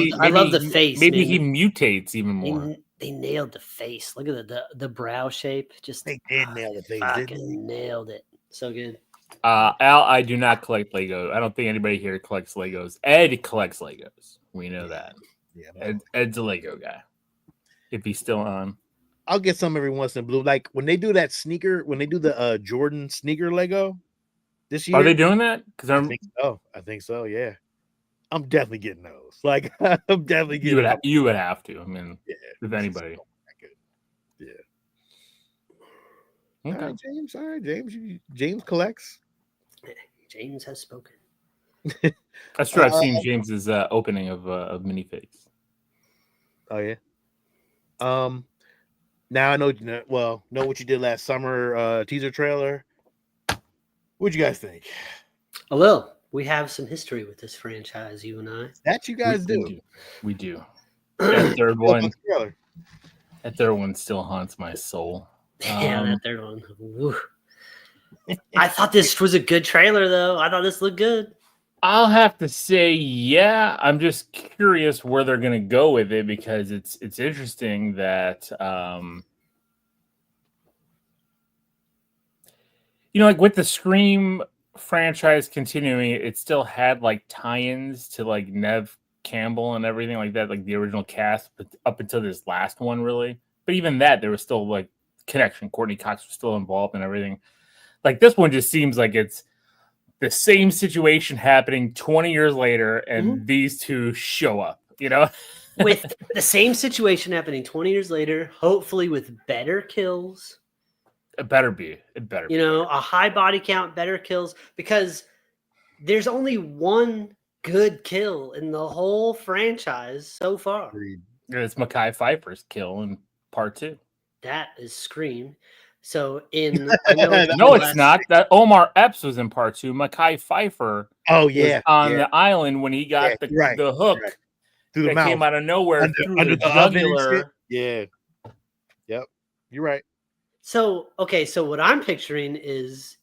the face. Maybe man. he mutates even more. They nailed the face. Look at the brow shape. Just they did nail the face. Fucking nailed it. So good. Al, I do not collect Lego. I don't think anybody here collects Legos. Ed collects Legos. We know that. Yeah, Ed's a Lego guy. If he's still on. I'll get some every once in a blue. Like when they do that sneaker, when they do the Jordan sneaker Lego this year. Are they doing that? Because I think so. Yeah, I'm definitely getting those. Like I'm definitely getting. You would have to. I mean, if anybody. Yeah. Okay. All right, James. James collects. James has spoken. That's true. I've seen James's opening of minifigs. Oh yeah. Now I know. Well, know what you did last summer. Teaser trailer. What'd you guys think? A little. We have some history with this franchise, you and I. That you guys do. We do. That third one. That third one still haunts my soul. Yeah, that third one. Woo. I thought this was a good trailer, though. I thought this looked good. I'll have to say, yeah. I'm just curious where they're going to go with it because it's interesting that, like with the Scream franchise continuing, it still had like tie-ins to like Neve Campbell and everything like that, like the original cast, but up until this last one, really. But even that, there was still like connection. Courtney Cox was still involved and everything. Like this one just seems like it's the same situation happening 20 years later, and these two show up, with the same situation happening 20 years later, hopefully with better kills. It better be. A high body count, better kills, because there's only one good kill in the whole franchise so far. It's Mekhi Phifer's kill in part 2. That is Scream. So it's not. That Omar Epps was in part 2. Mekhi Phifer. Oh yeah, on the island when he got the hook through the mouth. Came out of nowhere under the jugular. Yeah. Yep. You're right. So okay, so what I'm picturing is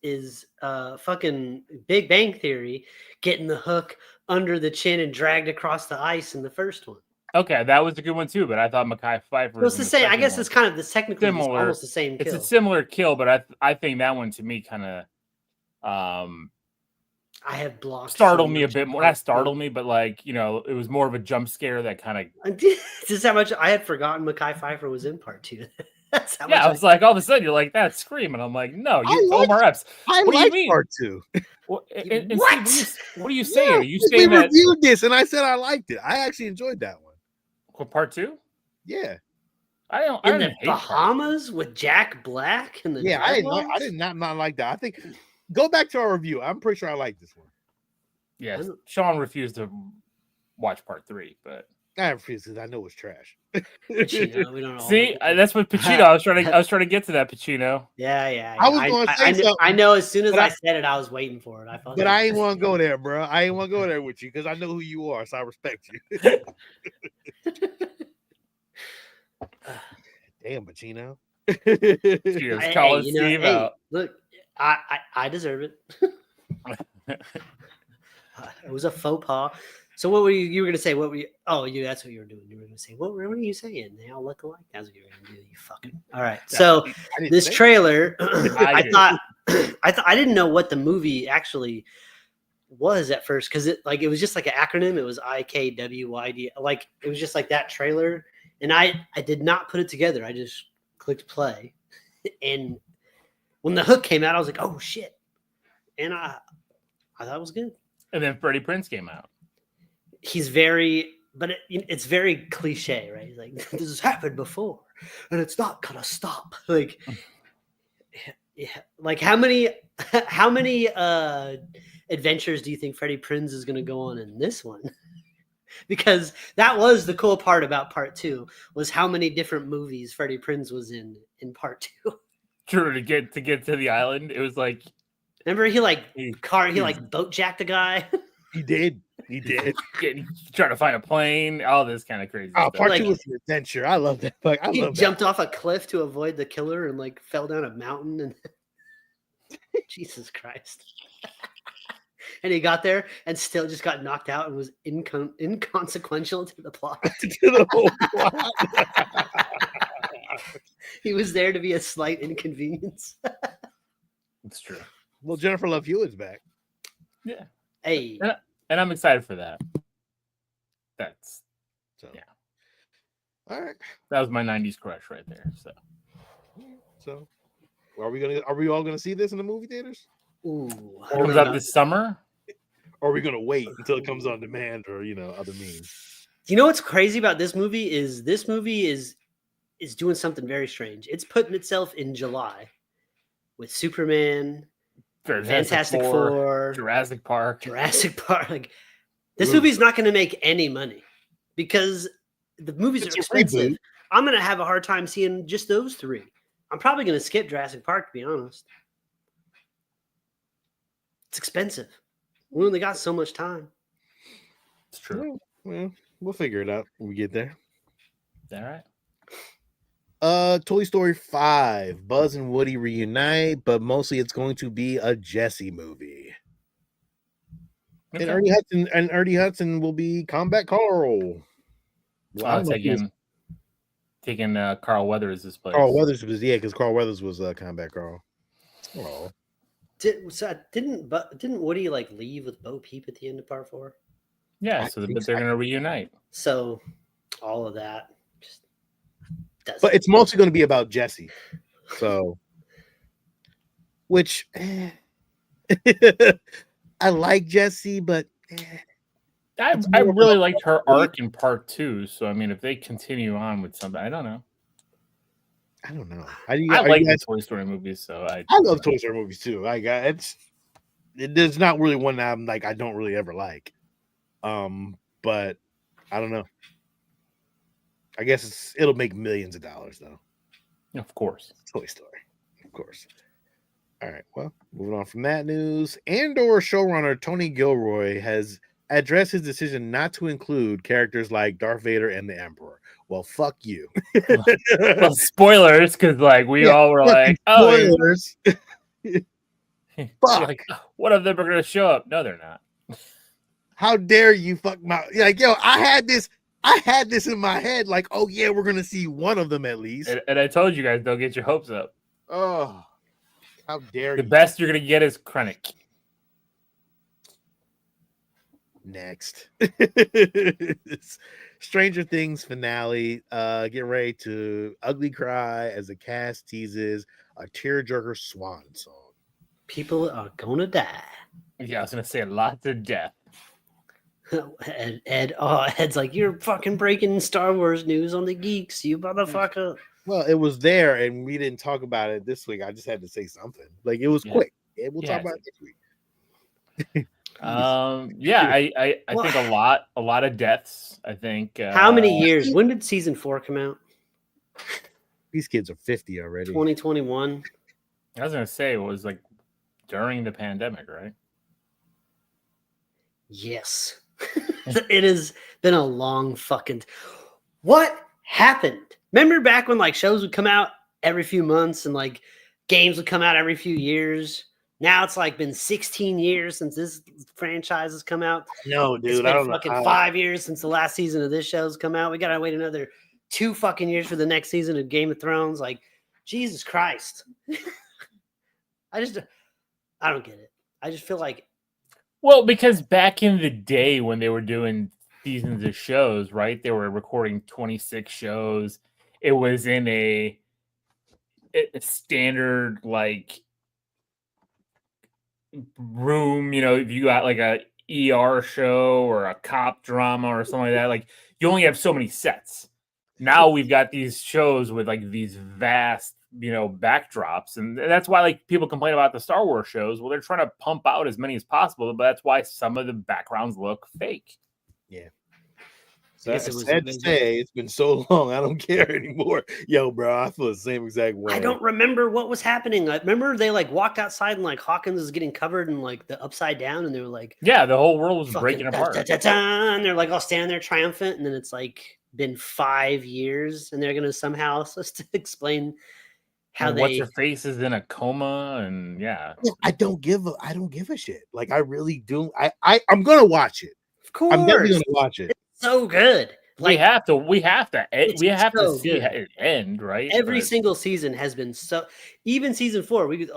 fucking Big Bang Theory getting the hook under the chin and dragged across the ice in the first one. Okay, that was a good one too, but I thought Mekhi Phifer So was it's in the the same. I second guess one. it's kind of technically Similar. almost the same It's kill. a similar kill, but I think that one to me kind of I have blocked. startled so me a much bit more. Part Not startled two. me, but like, you know, it was more of a jump scare that kind of. Just how much I had forgotten Mekhi Phifer was in part 2. That's how Yeah, much I was like, all of a sudden, you're like, that's Scream, and I'm like, no, you Omar Epps. I What do you like mean? part 2. Well, and What? Steve, what are you saying? Are you We saying that reviewed this, and I said I liked it. I actually enjoyed that one. part 2? Yeah, I don't. in I the didn't hate part Bahamas with Jack Black and the yeah. I did not like that. I think go back to our review. I'm pretty sure I like this one. 2. Yes, Sean refused to watch part 3, but I refuse because I know it's trash. Pacino, we don't know. see, that's what Pacino. I was trying to get to that Pacino. Yeah. I was going to say something. I know. As soon as but I said it, I was waiting for it. But I ain't want to go there, bro. I ain't want to go there with you because I know who you are, so I respect you. Damn, Pacino. Cheers, calling Steve out. Look, I deserve it. It was a faux pas. So what were you were gonna say? What were you? Oh, that's what you were doing. You were gonna say what are you saying? They all look alike. That's what you were gonna do. You fucking. All right. So this trailer, I thought I didn't know what the movie actually was at first because it was just like an acronym. It was IKWYD. Like it was just like that trailer, and I did not put it together. I just clicked play, and when the hook came out, I was like, oh shit, and I thought it was good. And then Freddie Prinze came out. He's very, but it's very cliche, right? He's like, this has happened before, and it's not gonna stop. Like, yeah, like how many adventures do you think Freddie Prinze is gonna go on in this one? Because that was the cool part about part 2 was how many different movies Freddie Prinze was in part 2. True, to get to the island, it was like. Remember, he boat jacked a guy. He did. Trying to find a plane, all this kind of crazy stuff. Part 2 was an adventure. I love that. He jumped off a cliff to avoid the killer and fell down a mountain. And Jesus Christ! And he got there and still just got knocked out and was inconsequential to the plot. To the whole plot. He was there to be a slight inconvenience. It's true. Well, Jennifer Love Hewitt's back. Yeah. Hey. And I'm excited for that. That's yeah. All right. That was my 90s crush right there. So are we all gonna see this in the movie theaters? Ooh. It comes out this summer? Or are we gonna wait until it comes on demand or other means? You know what's crazy about this movie is doing something very strange. It's putting itself in July with Superman, Fantastic Four, Jurassic Park. Like this movie's not going to make any money because the movies are expensive. I'm going to have a hard time seeing just those 3. I'm probably going to skip Jurassic Park, to be honest. It's expensive. We only got so much time. It's true. Well, we'll figure it out when we get there. All right. Toy Story 5, Buzz and Woody reunite, but mostly it's going to be a Jessie movie. Okay. And Ernie Hudson will be Combat Carl. Well, taking Carl Weathers' place. Carl Weathers was because Carl Weathers was Combat Carl. Oh. Didn't Woody leave with Bo Peep at the end of part 4? Yeah, so they're going to reunite. So all of that. But it's mostly going to be about Jessie. So, which I like Jessie, but I really liked her arc in part 2. So, I mean, if they continue on with something, I don't know. I like the Toy Story movies, so I love Toy Story movies too. There's not really one that I'm I don't really ever like. But I don't know. I guess it'll make millions of dollars though. Of course. Toy Story. Of course. All right. Well, moving on from that news. Andor showrunner Tony Gilroy has addressed his decision not to include characters like Darth Vader and the Emperor. Well, fuck you. Well, spoilers, because like we all were like, oh, spoilers. Fuck. like, what if they're going to show up? No, they're not. How dare you fuck my like, yo, I had this in my head, like, oh yeah, we're gonna see one of them at least. And I told you guys, don't get your hopes up. Oh, how dare The you? best you're going to get is Krennic. Next. Stranger Things finale. Get ready to ugly cry as the cast teases a tearjerker swan song. People are gonna die. Yeah, I was going to say lots of death. Ed's like, you're fucking breaking Star Wars news on the geeks, you motherfucker. Well, it was there and we didn't talk about it this week. I just had to say something. Like it was quick. Yeah, we'll talk about it next week. Yeah, I think a lot of deaths. I think How many years? When did season 4 come out? These kids are 50 already. 2021. I was gonna say it was like during the pandemic, right? Yes. It has been a long fucking. What happened? Remember back when like shows would come out every few months and like games would come out every few years? Now it's like been 16 years since this franchise has come out. No, dude, It's I been don't fucking know. 5 years since the last season of this show's come out. We gotta wait another 2 fucking years for the next season of Game of Thrones. Like, Jesus Christ. I don't get it. I just feel like, Well, because back in the day when they were doing seasons of shows, right? They were recording 26 shows. It was in a standard like room, you know, if you got like a ER show or a cop drama or something like that, like you only have so many sets. Now we've got these shows with like these vast, you know, backdrops, and that's why like people complain about the Star Wars shows. Well, they're trying to pump out as many as possible, but that's why some of the backgrounds look fake. Yeah. I guess it was sad to say it's been so long. I don't care anymore. Yo, bro, I feel the same exact way. I don't remember what was happening. I remember they like walked outside and like Hawkins was getting covered in like the upside down, and they were like, Yeah, the whole world was fucking breaking apart. and they're like all standing there triumphant, and then it's like been 5 years, and they're gonna somehow supposed to explain how And they. what's her face is in a coma, and yeah, I don't give a shit. Like I really do. I'm gonna watch it. Of course, I'm definitely gonna watch it. it's so good. we Like have to it's so see good. it end, right? Every But single season has been so. Even season 4, we could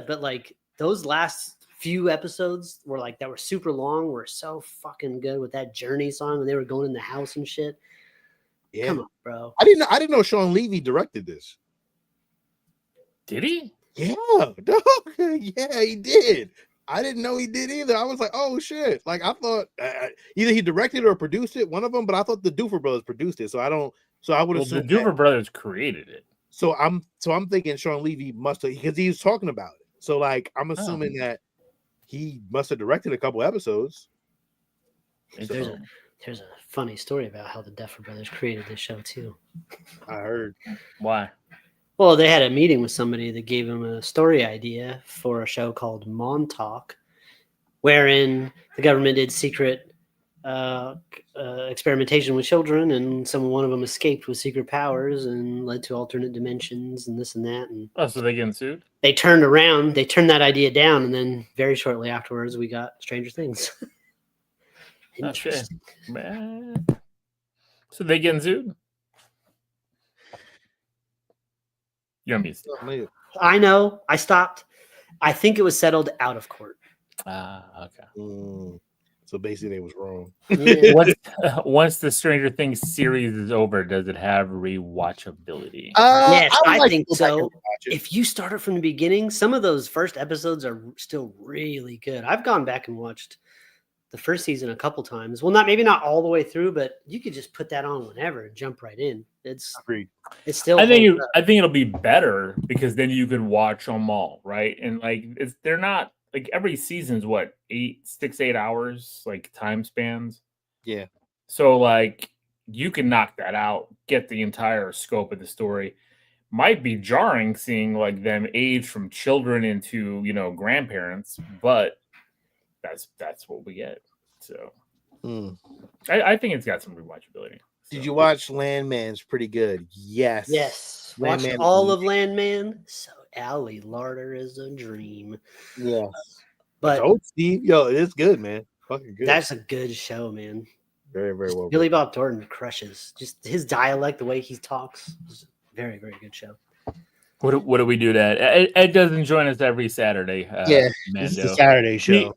but like those last few episodes were like that were super long. Were so fucking good with that Journey song when they were going in the house and shit. Yeah. Come on, bro. I didn't know Sean Levy directed this. did he? Yeah, dog. Yeah, he did. I didn't know he did either. I was like, oh shit. Like I thought either he directed or produced it, one of them, but I thought the Doofer brothers produced it. So I would Well, the assume Doover brothers created it. so I'm thinking Sean Levy must have, because he was talking about it. So like I'm assuming that he must have directed a couple episodes. There's a funny story about how the Duffer Brothers created this show too. I heard. Why? Well, they had a meeting with somebody that gave them a story idea for a show called Montauk, wherein the government did secret experimentation with children, and one of them escaped with secret powers and led to alternate dimensions and this and that. And Oh, so they getting sued? they turned that idea down, and then very shortly afterwards, we got Stranger Things. Interesting. Man. So they getting sued? You're on mute. I know. I stopped. I think it was settled out of court. Okay. So basically, they was wrong. Yeah. Once the Stranger Things series is over, does it have rewatchability? Yes, would I like to think go back so. and watch it. If you start it from the beginning, some of those first episodes are still really good. I've gone back and watched the first season a couple times. Well, maybe not all the way through, but you could just put that on whenever and jump right in. It's still. I think it'll be better because then you could watch them all, right? And like they're not like every season's what 6-8 hours, like time spans. Yeah. So like you can knock that out, get the entire scope of the story. Might be jarring seeing like them age from children into, you know, grandparents, but that's what we get. So I think it's got some rewatchability. Did you watch Landman's pretty good? Yes. Yes. Watched Landman. all of Landman. So Allie Larder is a dream. Yes. But told Steve, yo, it's good, man. Fucking good. that's a good show, man. Very, very well. Billy written. Bob Thornton crushes. Just his dialect, the way he talks, is a very, very good show. What do we do that? Ed doesn't join us every Saturday. This is the Saturday show.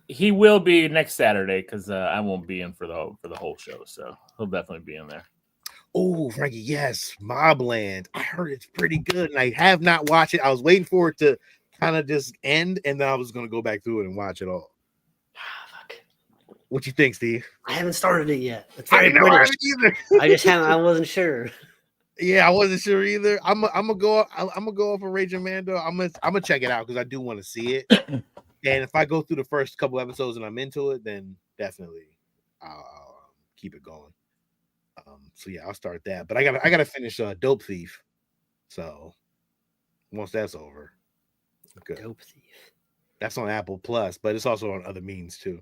He will be next Saturday because I won't be in for the whole show, so he'll definitely be in there. Oh, Frankie, yes, Mobland. I heard it's pretty good, and I have not watched it. I was waiting for it to kind of just end, and then I was going to go back through it and watch it all. Fuck. What you think, Steve? I haven't started it yet. It's very I know, British. I haven't either. I just haven't. I wasn't sure. Yeah, I wasn't sure either. I'm gonna go off of Raging Mando. I'm gonna check it out because I do want to see it. And if I go through the first couple episodes and I'm into it, then definitely I'll keep it going. So yeah, I'll start that. But I gotta finish Dope Thief. So once that's over, good. Dope Thief. That's on Apple Plus, but it's also on other means too.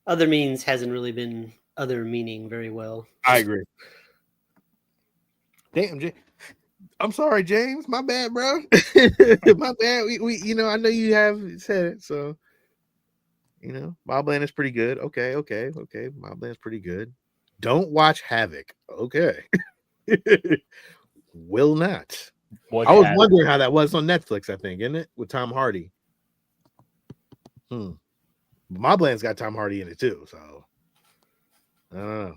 Other means hasn't really been other meaning very well. I agree. Damn, I'm sorry, James. My bad, bro. My bad. We I know you have said it, so Badlands is pretty good. Okay. Badlands is pretty good. Don't watch Havoc. Okay. Will not. I was wondering how that was on Netflix, I think, isn't it? With Tom Hardy. Badlands got Tom Hardy in it too, so I don't know.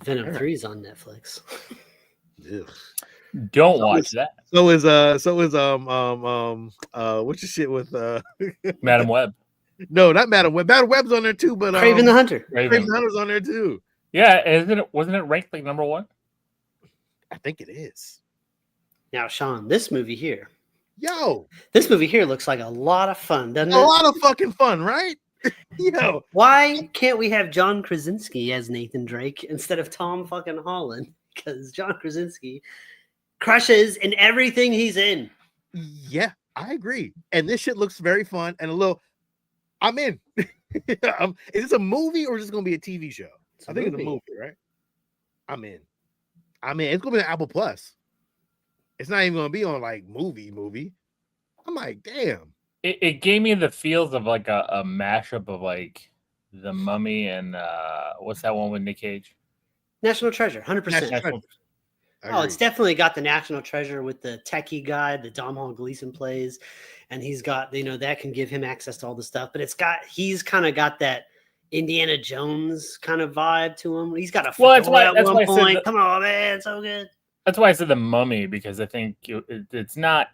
Venom 3 is on Netflix. Ugh. Don't watch that. So is what's your shit with Madam Web? No, not Madam Web. Madam Web's on there too, but Craven the Hunter. Craven the Hunter's on there too. Yeah, wasn't it ranked like number 1? I think it is. Now, Sean, this movie here looks like a lot of fun, doesn't it? A lot of fucking fun, right? Yo, why can't we have John Krasinski as Nathan Drake instead of Tom fucking Holland? Because John Krasinski crushes in everything he's in. Yeah, I agree. And this shit looks very fun and a little. I'm in. Is this a movie or is this going to be a TV show? I think it's a movie, right? I'm in. It's going to be on Apple Plus. It's not even going to be on like movie. I'm like, damn. It gave me the feels of like a mashup of like The Mummy and what's that one with Nick Cage? National Treasure, 100%. Oh, it's definitely got the National Treasure with the techie guy that Domhnall Gleeson plays, and he's got that can give him access to all the stuff. But he's kind of got that Indiana Jones kind of vibe to him. He's got a fedora at one point. Come on, man, so good. That's why I said The Mummy, because I think it's not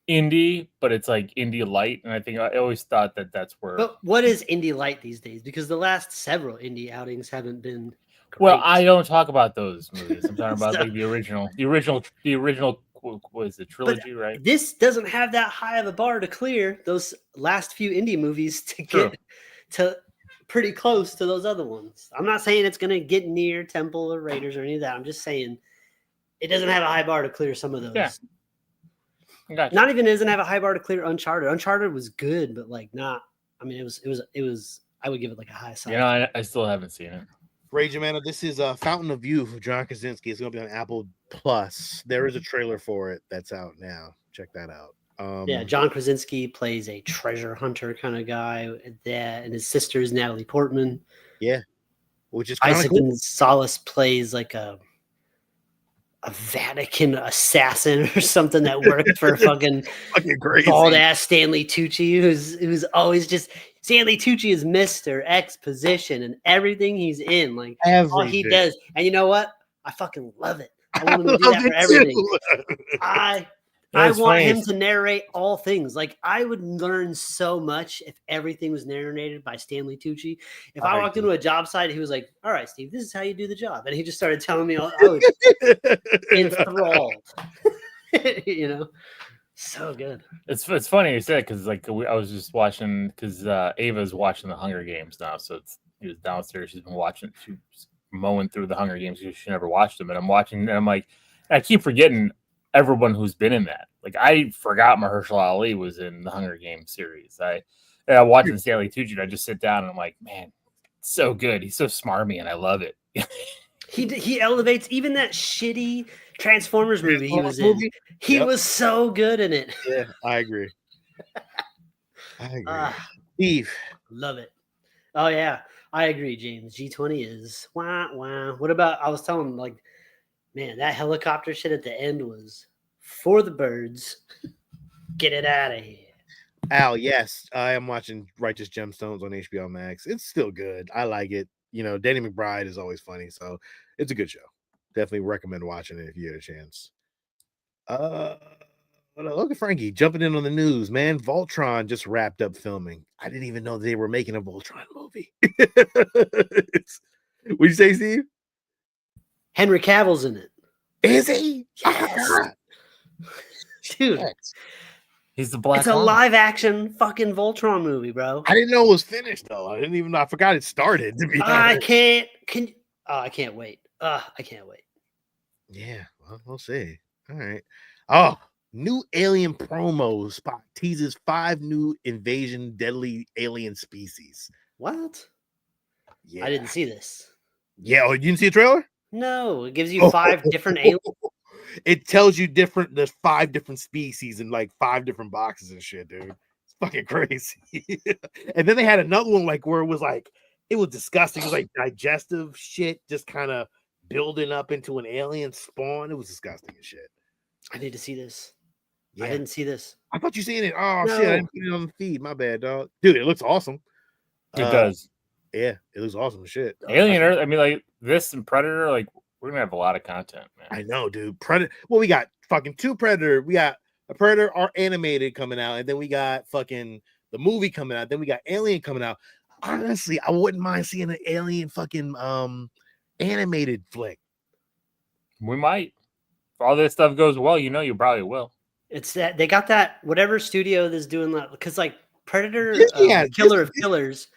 indie, but it's like indie light, and I think I always thought that's where. But what is indie light these days? Because the last several indie outings haven't been. Great. Well, I don't talk about those movies. I'm talking about like the original. What is the trilogy, right? This doesn't have that high of a bar to clear those last few indie movies to get to pretty close to those other ones. I'm not saying it's going to get near Temple or Raiders or any of that. I'm just saying it doesn't have a high bar to clear some of those. Yeah. Gotcha. Not even doesn't have a high bar to clear Uncharted. Uncharted was good, but like not. I mean, it was. I would give it like a high side. I still haven't seen it. Raging Man, this is Fountain of Youth of John Krasinski. It's going to be on Apple Plus. There is a trailer for it that's out now. Check that out. Yeah, John Krasinski plays a treasure hunter kind of guy. And his sister is Natalie Portman. Yeah, which is kind of Isaac Gonzalez plays like a Vatican assassin or something that worked for fucking bald ass Stanley Tucci, who's always just. Stanley Tucci is Mr. Exposition and everything he's in, like all he does. And you know what? I fucking love it. I want him to do that for everything. I want him to narrate all things. Like I would learn so much if everything was narrated by Stanley Tucci. If I walked into a job site, he was like, "All right, Steve, this is how you do the job," and he just started telling me, I was enthralled. So good. It's funny you said because like I was just watching because Ava's watching the Hunger Games now, so he was downstairs. She's been watching. She's mowing through the Hunger Games because she never watched them, and I'm watching. And I'm like, I keep forgetting everyone who's been in that. Like I forgot Mahershala Ali was in the Hunger Games series. I watching Stanley Tucci. And I just sit down and I'm like, man, so good. He's so smarmy, and I love it. He elevates even that shitty Transformers movie he was in. Movie? He Yep. was so good in it. Yeah, I agree. Steve. Love it. Oh yeah, I agree, James. G20 is wow. What about? I was telling him like, man, that helicopter shit at the end was for the birds. Get it out of here. Al, yes, I am watching Righteous Gemstones on HBO Max. It's still good. I like it. You know, Danny McBride is always funny, so it's a good show. Definitely recommend watching it if you get a chance. Look at Frankie jumping in on the news, man. Voltron just wrapped up filming. I didn't even know they were making a Voltron movie. What'd you say, Steve? Henry Cavill's in it. Is he? Yes. Dude. Yes. He's the Black. It's a live action fucking Voltron movie, bro. I didn't know it was finished though. I forgot it started. To be I honest. I can't wait. I can't wait. Yeah, well, we'll see. All right. Oh, new alien promo spot teases 5 new invasion deadly alien species. What? Yeah. I didn't see this. Yeah, oh, you didn't see a trailer? No, it gives you 5 different aliens. It tells you there's 5 different species in like 5 different boxes and shit, dude. It's fucking crazy. And then they had another one like where it was disgusting. It was like digestive shit, just kind of building up into an alien spawn. It was disgusting as shit. I need to see this. Yeah. I didn't see this. I thought you seen it. Oh No. shit, I didn't put it on the feed. My bad, dog. Dude, it looks awesome. It does. Yeah, it looks awesome as shit. Alien Earth. I mean, like this and Predator. Like we're gonna have a lot of content, man. I know, dude. Predator. Well, we got fucking 2 Predator. We got a Predator animated coming out, and then we got fucking the movie coming out. Then we got Alien coming out. Honestly, I wouldn't mind seeing an Alien fucking animated flick. We might. If all this stuff goes well, you probably will. It's that they got that whatever studio that's doing that because like Predator, Yeah, Killer of Killers.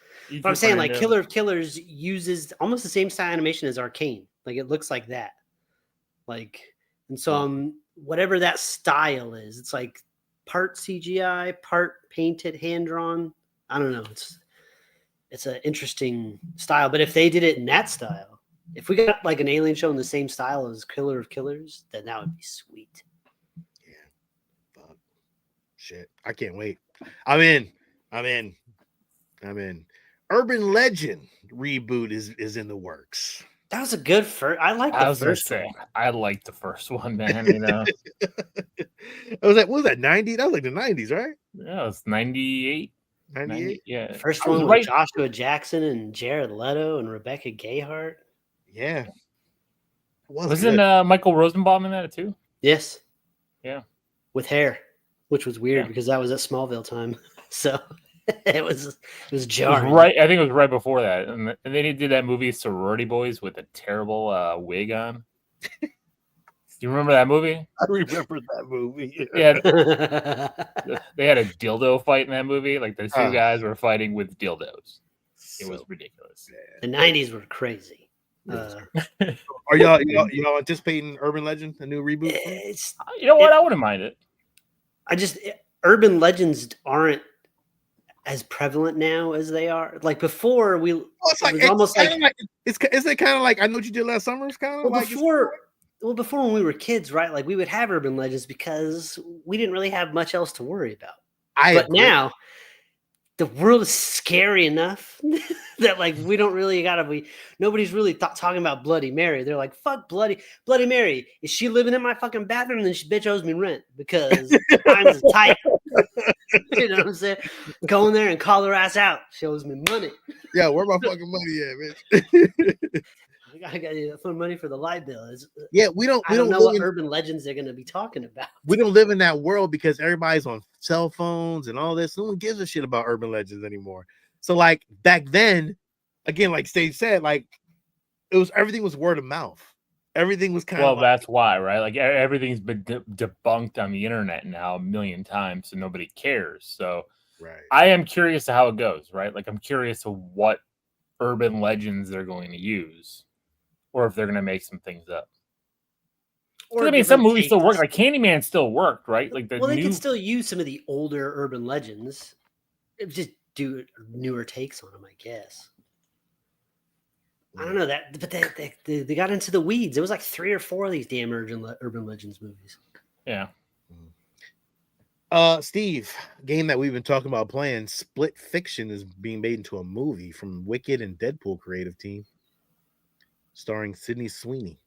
But I'm saying Find like out. Killer of Killers uses almost the same style animation as Arcane. Like it looks like that. Like and so whatever that style is, it's like part CGI, part painted, hand drawn. I don't know. It's an interesting style. But if they did it in that style, if we got like an alien show in the same style as Killer of Killers, then that would be sweet. Yeah. Fuck. Shit. I can't wait. I'm in. Urban Legend reboot is in the works. That was a good first. I like the first one. I like the first one, man. You know, I was like, what was that? 90? That was like the 90s, right? yeah, it's 98. 98. Yeah, First I was one right. with Joshua Jackson and Jared Leto and Rebecca Gayheart. Yeah. Wasn't Michael Rosenbaum in that too? Yes. Yeah. With hair, which was weird Yeah. because that was at Smallville time. So it was It was jarring. right. I think it was right before that, and then he did that movie Sorority Boys with a terrible wig on. Do you remember that movie? I remember that movie. Yeah, they had a dildo fight in that movie. Like the 2 guys were fighting with dildos. It was ridiculous. The 90s were crazy. Are y'all anticipating Urban Legend, a new reboot? You know what? I wouldn't mind it. Urban legends aren't as prevalent now as they are. Like before, isn't it kind of like I Know What You Did Last Summer? It's kind of like before when we were kids, right? Like we would have urban legends because we didn't really have much else to worry about. But now the world is scary enough that like we don't really gotta be. Nobody's really talking about Bloody Mary. They're like, fuck Bloody Mary. Is she living in my fucking bathroom? Then she bitch owes me rent because times are tight. You know what I'm saying? Go in there and call her ass out. She owes me money. Yeah, where my fucking money at, bitch? I got to put money for the light bill. We don't know what urban legends they're going to be talking about. We don't live in that world because everybody's on cell phones and all this. No one gives a shit about urban legends anymore. So like back then, again, like Steve said, like everything was word of mouth. Everything was kind of that's why, right? Like everything's been debunked on the internet now a million times, so nobody cares. So right. I am curious to how it goes, right? Like I'm curious to what urban legends they're going to use, or if they're going to make some things up. I mean, some movies still work. Like Candyman still worked, right? Like they can still use some of the older urban legends, just do newer takes on them, I guess. I don't know that, but they got into the weeds. There was like 3 or 4 of these damn urban legends movies. Yeah. Steve, game that we've been talking about playing, Split Fiction, is being made into a movie from Wicked and Deadpool creative team, starring Sydney Sweeney.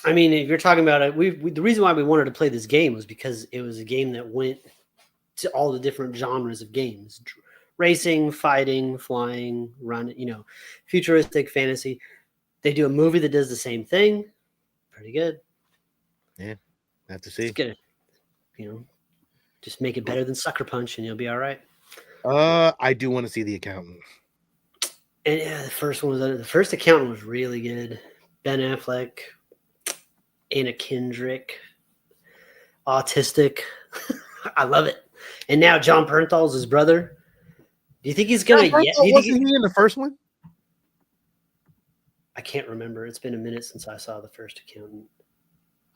I mean, if you're talking about it, the reason why we wanted to play this game was because it was a game that went to all the different genres of games: racing, fighting, flying, run. Futuristic fantasy. They do a movie that does the same thing. Pretty good. Yeah, have to see. It's good. Just make it better than Sucker Punch, and you'll be all right. I do want to see The Accountant. And yeah, the first Accountant was really good. Ben Affleck, Anna Kendrick, autistic. I love it. And now John Pernthal's his brother. Do you think he's gonna? Wasn't he in the first one? I can't remember. It's been a minute since I saw the first Accountant.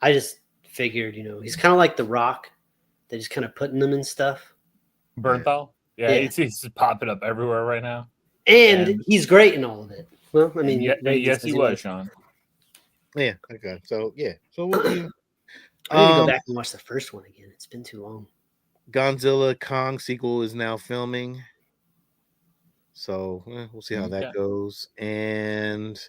I just figured, he's kind of like The Rock. They're just kind of putting them in stuff. Bernthal? Yeah. He's just popping up everywhere right now. And he's great in all of it. Well, I mean, yes, he was, Sean. Yeah. Okay. So yeah. So what do you? I need to go back and watch the first one again. It's been too long. Godzilla Kong sequel is now filming. So we'll see how that goes. And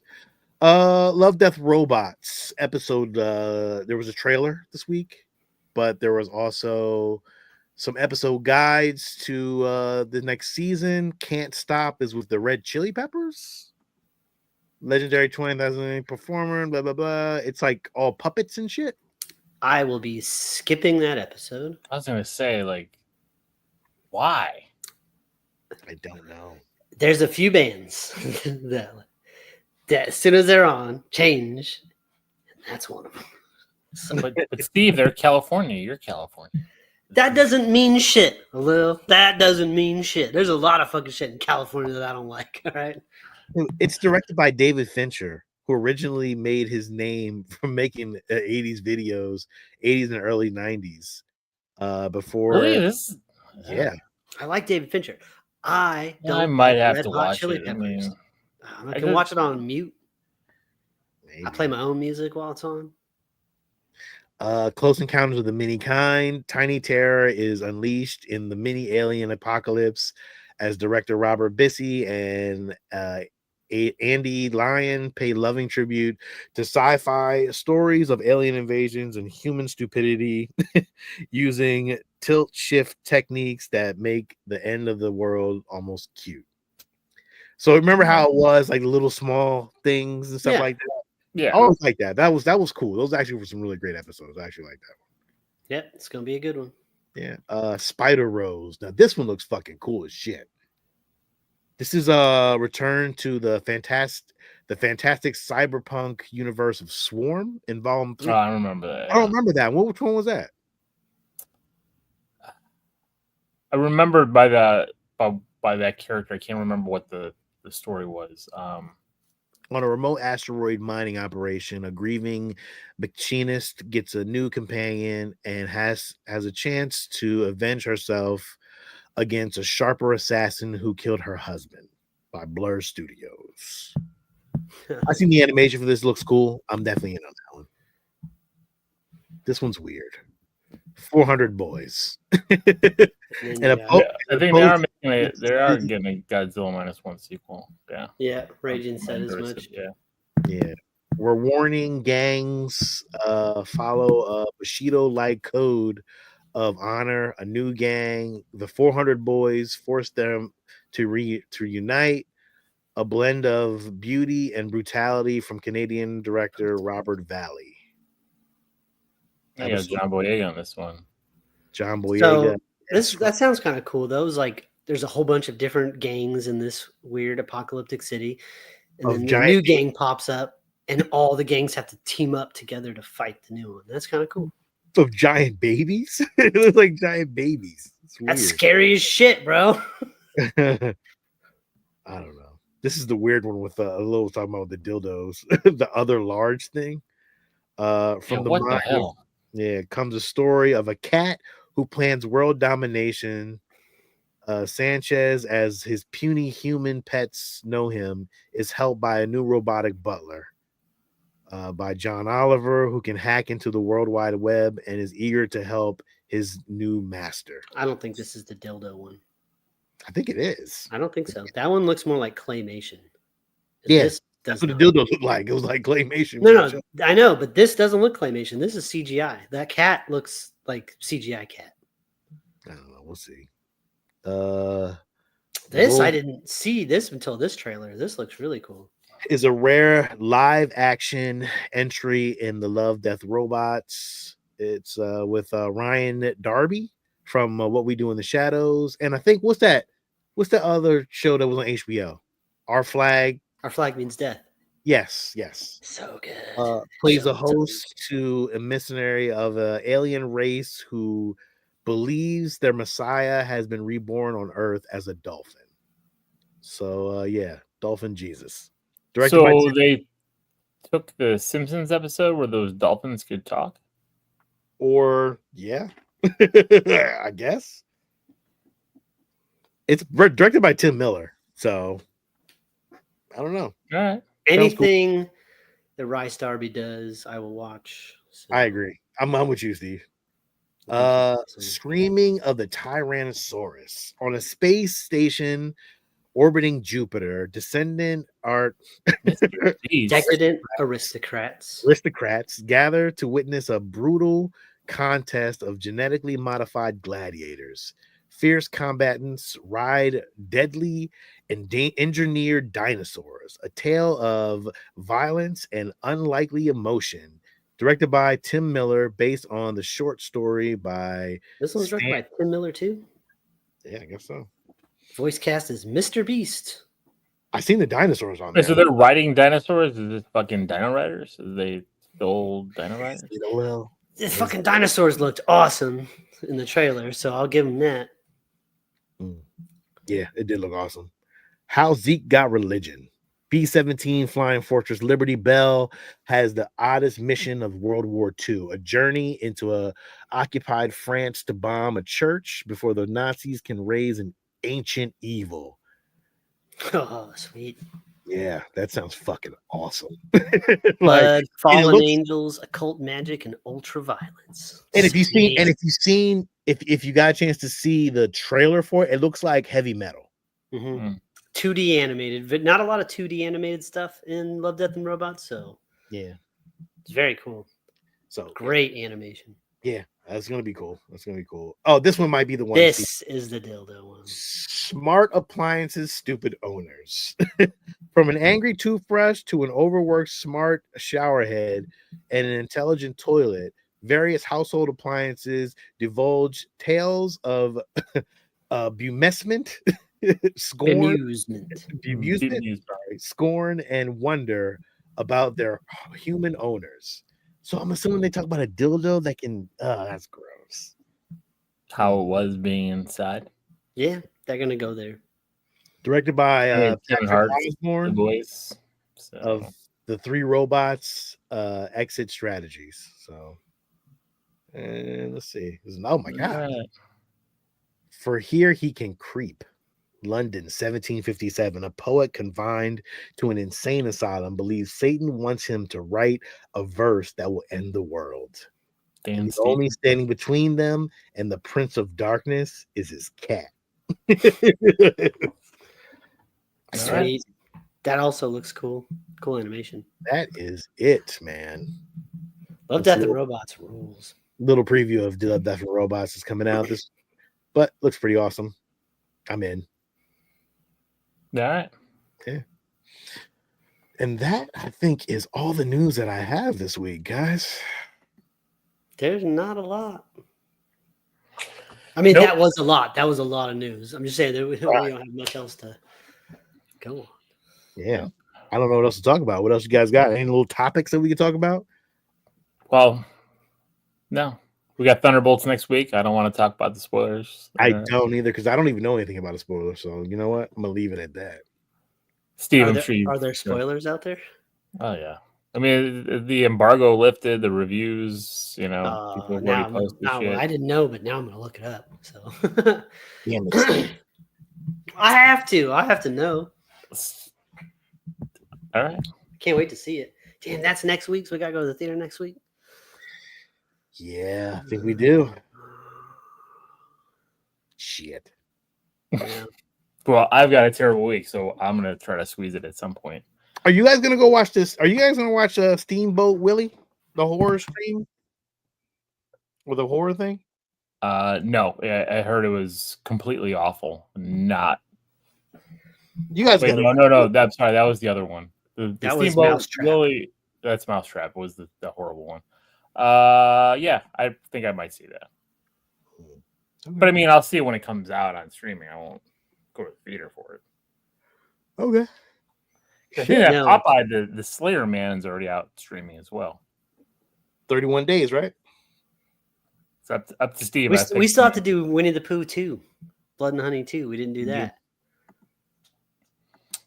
Love, Death, Robots episode. There was a trailer this week, but there was also some episode guides to the next season. Can't Stop is with the Red Chili Peppers. Legendary 20,000 performer, blah, blah, blah. It's like all puppets and shit. I will be skipping that episode. I was going to say, like, why? I don't know. There's a few bands that as soon as they're on, change. And that's one of them. So, but Steve, they're California. You're California. That doesn't mean shit, Lil. That doesn't mean shit. There's a lot of fucking shit in California that I don't like. All right. It's directed by David Fincher, who originally made his name from making 80s videos, 80s and early 90s. Before, really? Yeah, I like David Fincher. I might have Red to Hot watch Chili it. Peppers. I can watch it on mute. maybe. I play my own music while it's on. Close Encounters of the Mini Kind. Tiny Terror is unleashed in the mini alien apocalypse as director Robert Bissey and Andy Lyon pay loving tribute to sci-fi stories of alien invasions and human stupidity using tilt shift techniques that make the end of the world almost cute. So remember how it was like little small things and stuff like that? Yeah, I always like that. That was cool. Those actually were some really great episodes. I actually like that one. Yeah, it's gonna be a good one. Yeah. Spider Rose. Now this one looks fucking cool as shit. This is a return to the fantastic cyberpunk universe of Swarm in Volume 3. Oh, I remember that. I don't remember that. Which one was that? I remembered by that character. I can't remember what the story was. On a remote asteroid mining operation, a grieving machinist gets a new companion and has a chance to avenge herself against a sharper assassin who killed her husband by Blur Studios. I seen the animation for this. Looks cool. I'm definitely in on that one. This one's weird. 400 Boys. I think they are getting a Godzilla -1 sequel. Yeah. Yeah, Raging said as much. Yeah. We're warning gangs follow a Bushido-like code of honor. A new gang, the 400 Boys, force them to unite. A blend of beauty and brutality from Canadian director Robert Valley. I got John Boyega on this one. John Boyega. So that sounds kind of cool. Though, like there's a whole bunch of different gangs in this weird apocalyptic city, and then the new gang pops up, and all the gangs have to team up together to fight the new one. That's kind of cool. Of giant babies. It looks like giant babies. That's scary as shit, bro. I don't know. This is the weird one with a little talking about the dildos, the other large thing. From the hell? Yeah, comes a story of a cat who plans world domination Sanchez, as his puny human pets know him, is helped by a new robotic butler by John Oliver, who can hack into the World Wide Web and is eager to help his new master. I don't think this is the dildo one. I think it is. I don't think so. That one looks more like claymation. Yeah, This that's does what not. the dildo looked like. It was like claymation. No, I know, but this doesn't look claymation. This is CGI. That cat looks like CGI cat. I don't know. We'll see. This I didn't see this until this trailer. This looks really cool. Is a rare live action entry in the Love, Death, Robots. It's with Ryan Darby from What We Do in the Shadows, and I think what's that other show that was on HBO? Our Flag. Our Flag Means Death. Yes. So good. Plays a host to a missionary of an alien race who believes their Messiah has been reborn on Earth as a dolphin. So Dolphin Jesus. So they took the Simpsons episode where those dolphins could talk? Or I guess. It's directed by Tim Miller, so I don't know. All right. Anything that Rice Darby does, I will watch. So. I agree. I'm with you, Steve. Screaming of the Tyrannosaurus on a space station orbiting Jupiter. Decadent aristocrats gather to witness a brutal contest of genetically modified gladiators. Fierce combatants ride deadly and engineered dinosaurs. A tale of violence and unlikely emotion. Directed by Tim Miller, based on the short story by... This one's directed by Tim Miller, too? Yeah, I guess so. Voice cast is Mr. Beast. I seen the dinosaurs on there. So they're riding dinosaurs? Is this fucking Dino Riders? Is they stole Dino Riders? The fucking dinosaurs looked awesome in the trailer, so I'll give them that. Yeah, it did look awesome. How Zeke Got Religion. B-17 Flying Fortress Liberty Bell has the oddest mission of World War II, a journey into a occupied France to bomb a church before the Nazis can raise an ancient evil. Oh, sweet. Yeah, that sounds fucking awesome. Blood, fallen angels, occult magic, and ultra violence. And if you got a chance to see the trailer for it, it looks like heavy metal. 2D animated, but not a lot of 2D animated stuff in Love, Death, and Robots. So yeah, it's very cool. So great animation. Yeah, that's gonna be cool. Oh, this one might be the one. This is the dildo one. Smart appliances, stupid owners. From an angry toothbrush to an overworked smart shower head and an intelligent toilet, various household appliances divulge tales of bemusement, scorn, and wonder about their human owners. So I'm assuming they talk about a dildo that can. That's gross. How it was being inside. Yeah, they're gonna go there. Directed by Patrick Osborne, the voice of the Three Robots Exit Strategies. So, and let's see. Oh my god! For here he can creep. London, 1757. A poet confined to an insane asylum believes Satan wants him to write a verse that will end the world. And the only standing between them and the Prince of Darkness is his cat. Sweet. That also looks cool. Cool animation. That is it, man. Love, Death, and Robots rules. Little preview of Love, Death, and Robots is coming out. But looks pretty awesome. I'm in. All right. Yeah. And that, I think, is all the news that I have this week, guys. There's not a lot. I mean, that was a lot. That was a lot of news. I'm just saying that we don't have much else to go on. Yeah. I don't know what else to talk about. What else you guys got? Any little topics that we can talk about? Well, no. We got Thunderbolts next week. I don't want to talk about the spoilers. I don't either, because I don't even know anything about a spoiler. So you know what? I'm gonna leave it at that. Steve, are there spoilers out there? Oh yeah. I mean, the embargo lifted, the reviews, people already posted shit. I didn't know, but now I'm gonna look it up. So damn I have to know. All right. Can't wait to see it. Damn, that's next week. So we gotta go to the theater next week. Yeah, I think we do. Shit. Yeah. Well, I've got a terrible week, so I'm gonna try to squeeze it at some point. Are you guys gonna go watch this? Are you guys gonna watch Steamboat Willie, the horror stream, or the horror thing? No, I heard it was completely awful. Not. You guys Wait, gotta. no. That's sorry. That was the other one. The That was Steamboat Mousetrap. Willie. That's Mousetrap. Was the horrible one. Yeah, I think I might see that. But I mean, I'll see it when it comes out on streaming. I won't go to the theater for it. Okay. I think that No. Popeye, the Slayer Man, is already out streaming as well. 31 days, right? It's up to Steve. We still have to do Winnie the Pooh 2. Blood and Honey 2. We didn't do that. Yeah.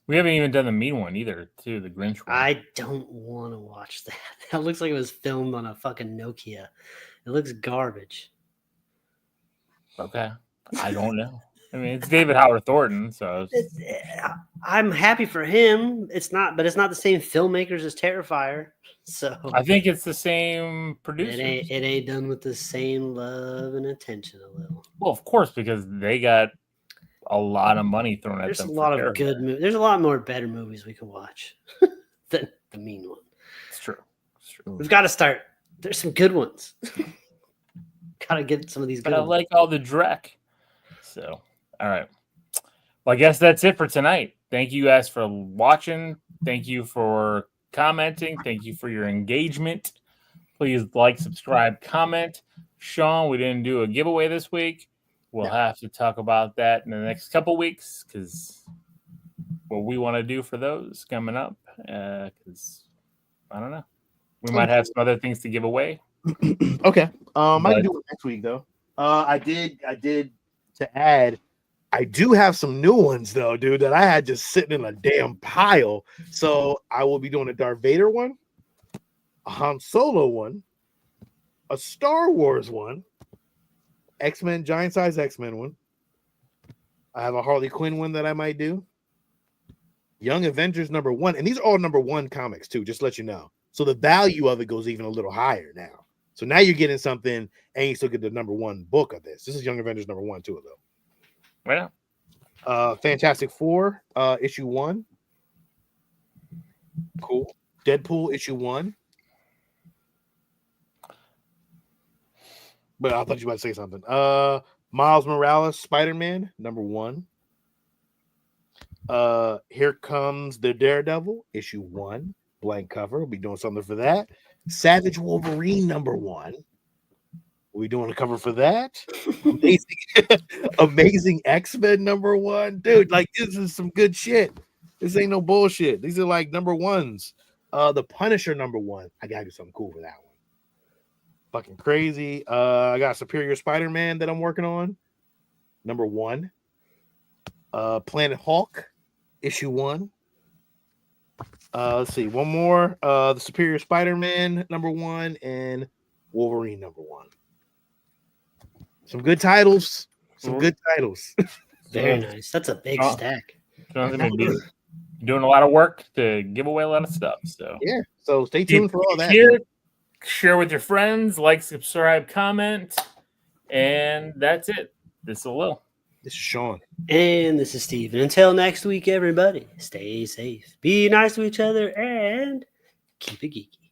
We haven't even done the mean one either, too. The Grinch one. I don't want to watch that. That looks like it was filmed on a fucking Nokia. It looks garbage. Okay. I don't know. I mean, it's David Howard Thornton, so I'm happy for him. It's not the same filmmakers as Terrifier. So I think it's the same producer. it ain't done with the same love and attention a little. Well, of course, because they got a lot of money thrown at There's them. a lot of good movies. There's a lot more better movies we can watch than the mean one. It's true. It's true. We've got to start. There's some good ones. Gotta get some of these good But I ones. like all the Drek. So, all right. Well, I guess that's it for tonight. Thank you guys for watching. Thank you for commenting. Thank you for your engagement. Please like, subscribe, comment. Sean, we didn't do a giveaway this week. We'll have to talk about that in the next couple weeks because what we want to do for those coming up. Because I don't know. We might have some other things to give away. Okay. I can do it next week though. I did to add. I do have some new ones though, dude, that I had just sitting in a damn pile. So I will be doing a Darth Vader one, a Han Solo one, a Star Wars one, X-Men, giant size X-Men one. I have a Harley Quinn one that I might do. Young Avengers #1, and these are all #1 comics too, just to let you know. So the value of it goes even a little higher now. So now you're getting something, and you still get the #1 book of this. This is Young Avengers #1 too, though. Yeah. Fantastic Four, issue 1. Cool. Deadpool, issue 1. But I thought you might say something. Miles Morales, Spider-Man, #1. Here Comes the Daredevil, issue 1. Blank cover. We'll be doing something for that. Savage Wolverine #1. We'll be doing a cover for that. Amazing X-Men #1. Dude, like this is some good shit. This ain't no bullshit. These are like #1s. The Punisher #1. I gotta do something cool for that one. Fucking crazy. I got Superior Spider-Man that I'm working on. #1. Planet Hulk, issue 1. Let's see, one more. The Superior Spider-Man #1 and Wolverine #1. Some good titles. Good titles. Very nice. That's a big stack. Sean's gonna be doing a lot of work to give away a lot of stuff. So yeah. So stay tuned for all that. Share with your friends, like, subscribe, comment, and that's it. This is Lil. This is Sean. And this is Steve. And until next week, everybody, stay safe, be nice to each other, and keep it geeky.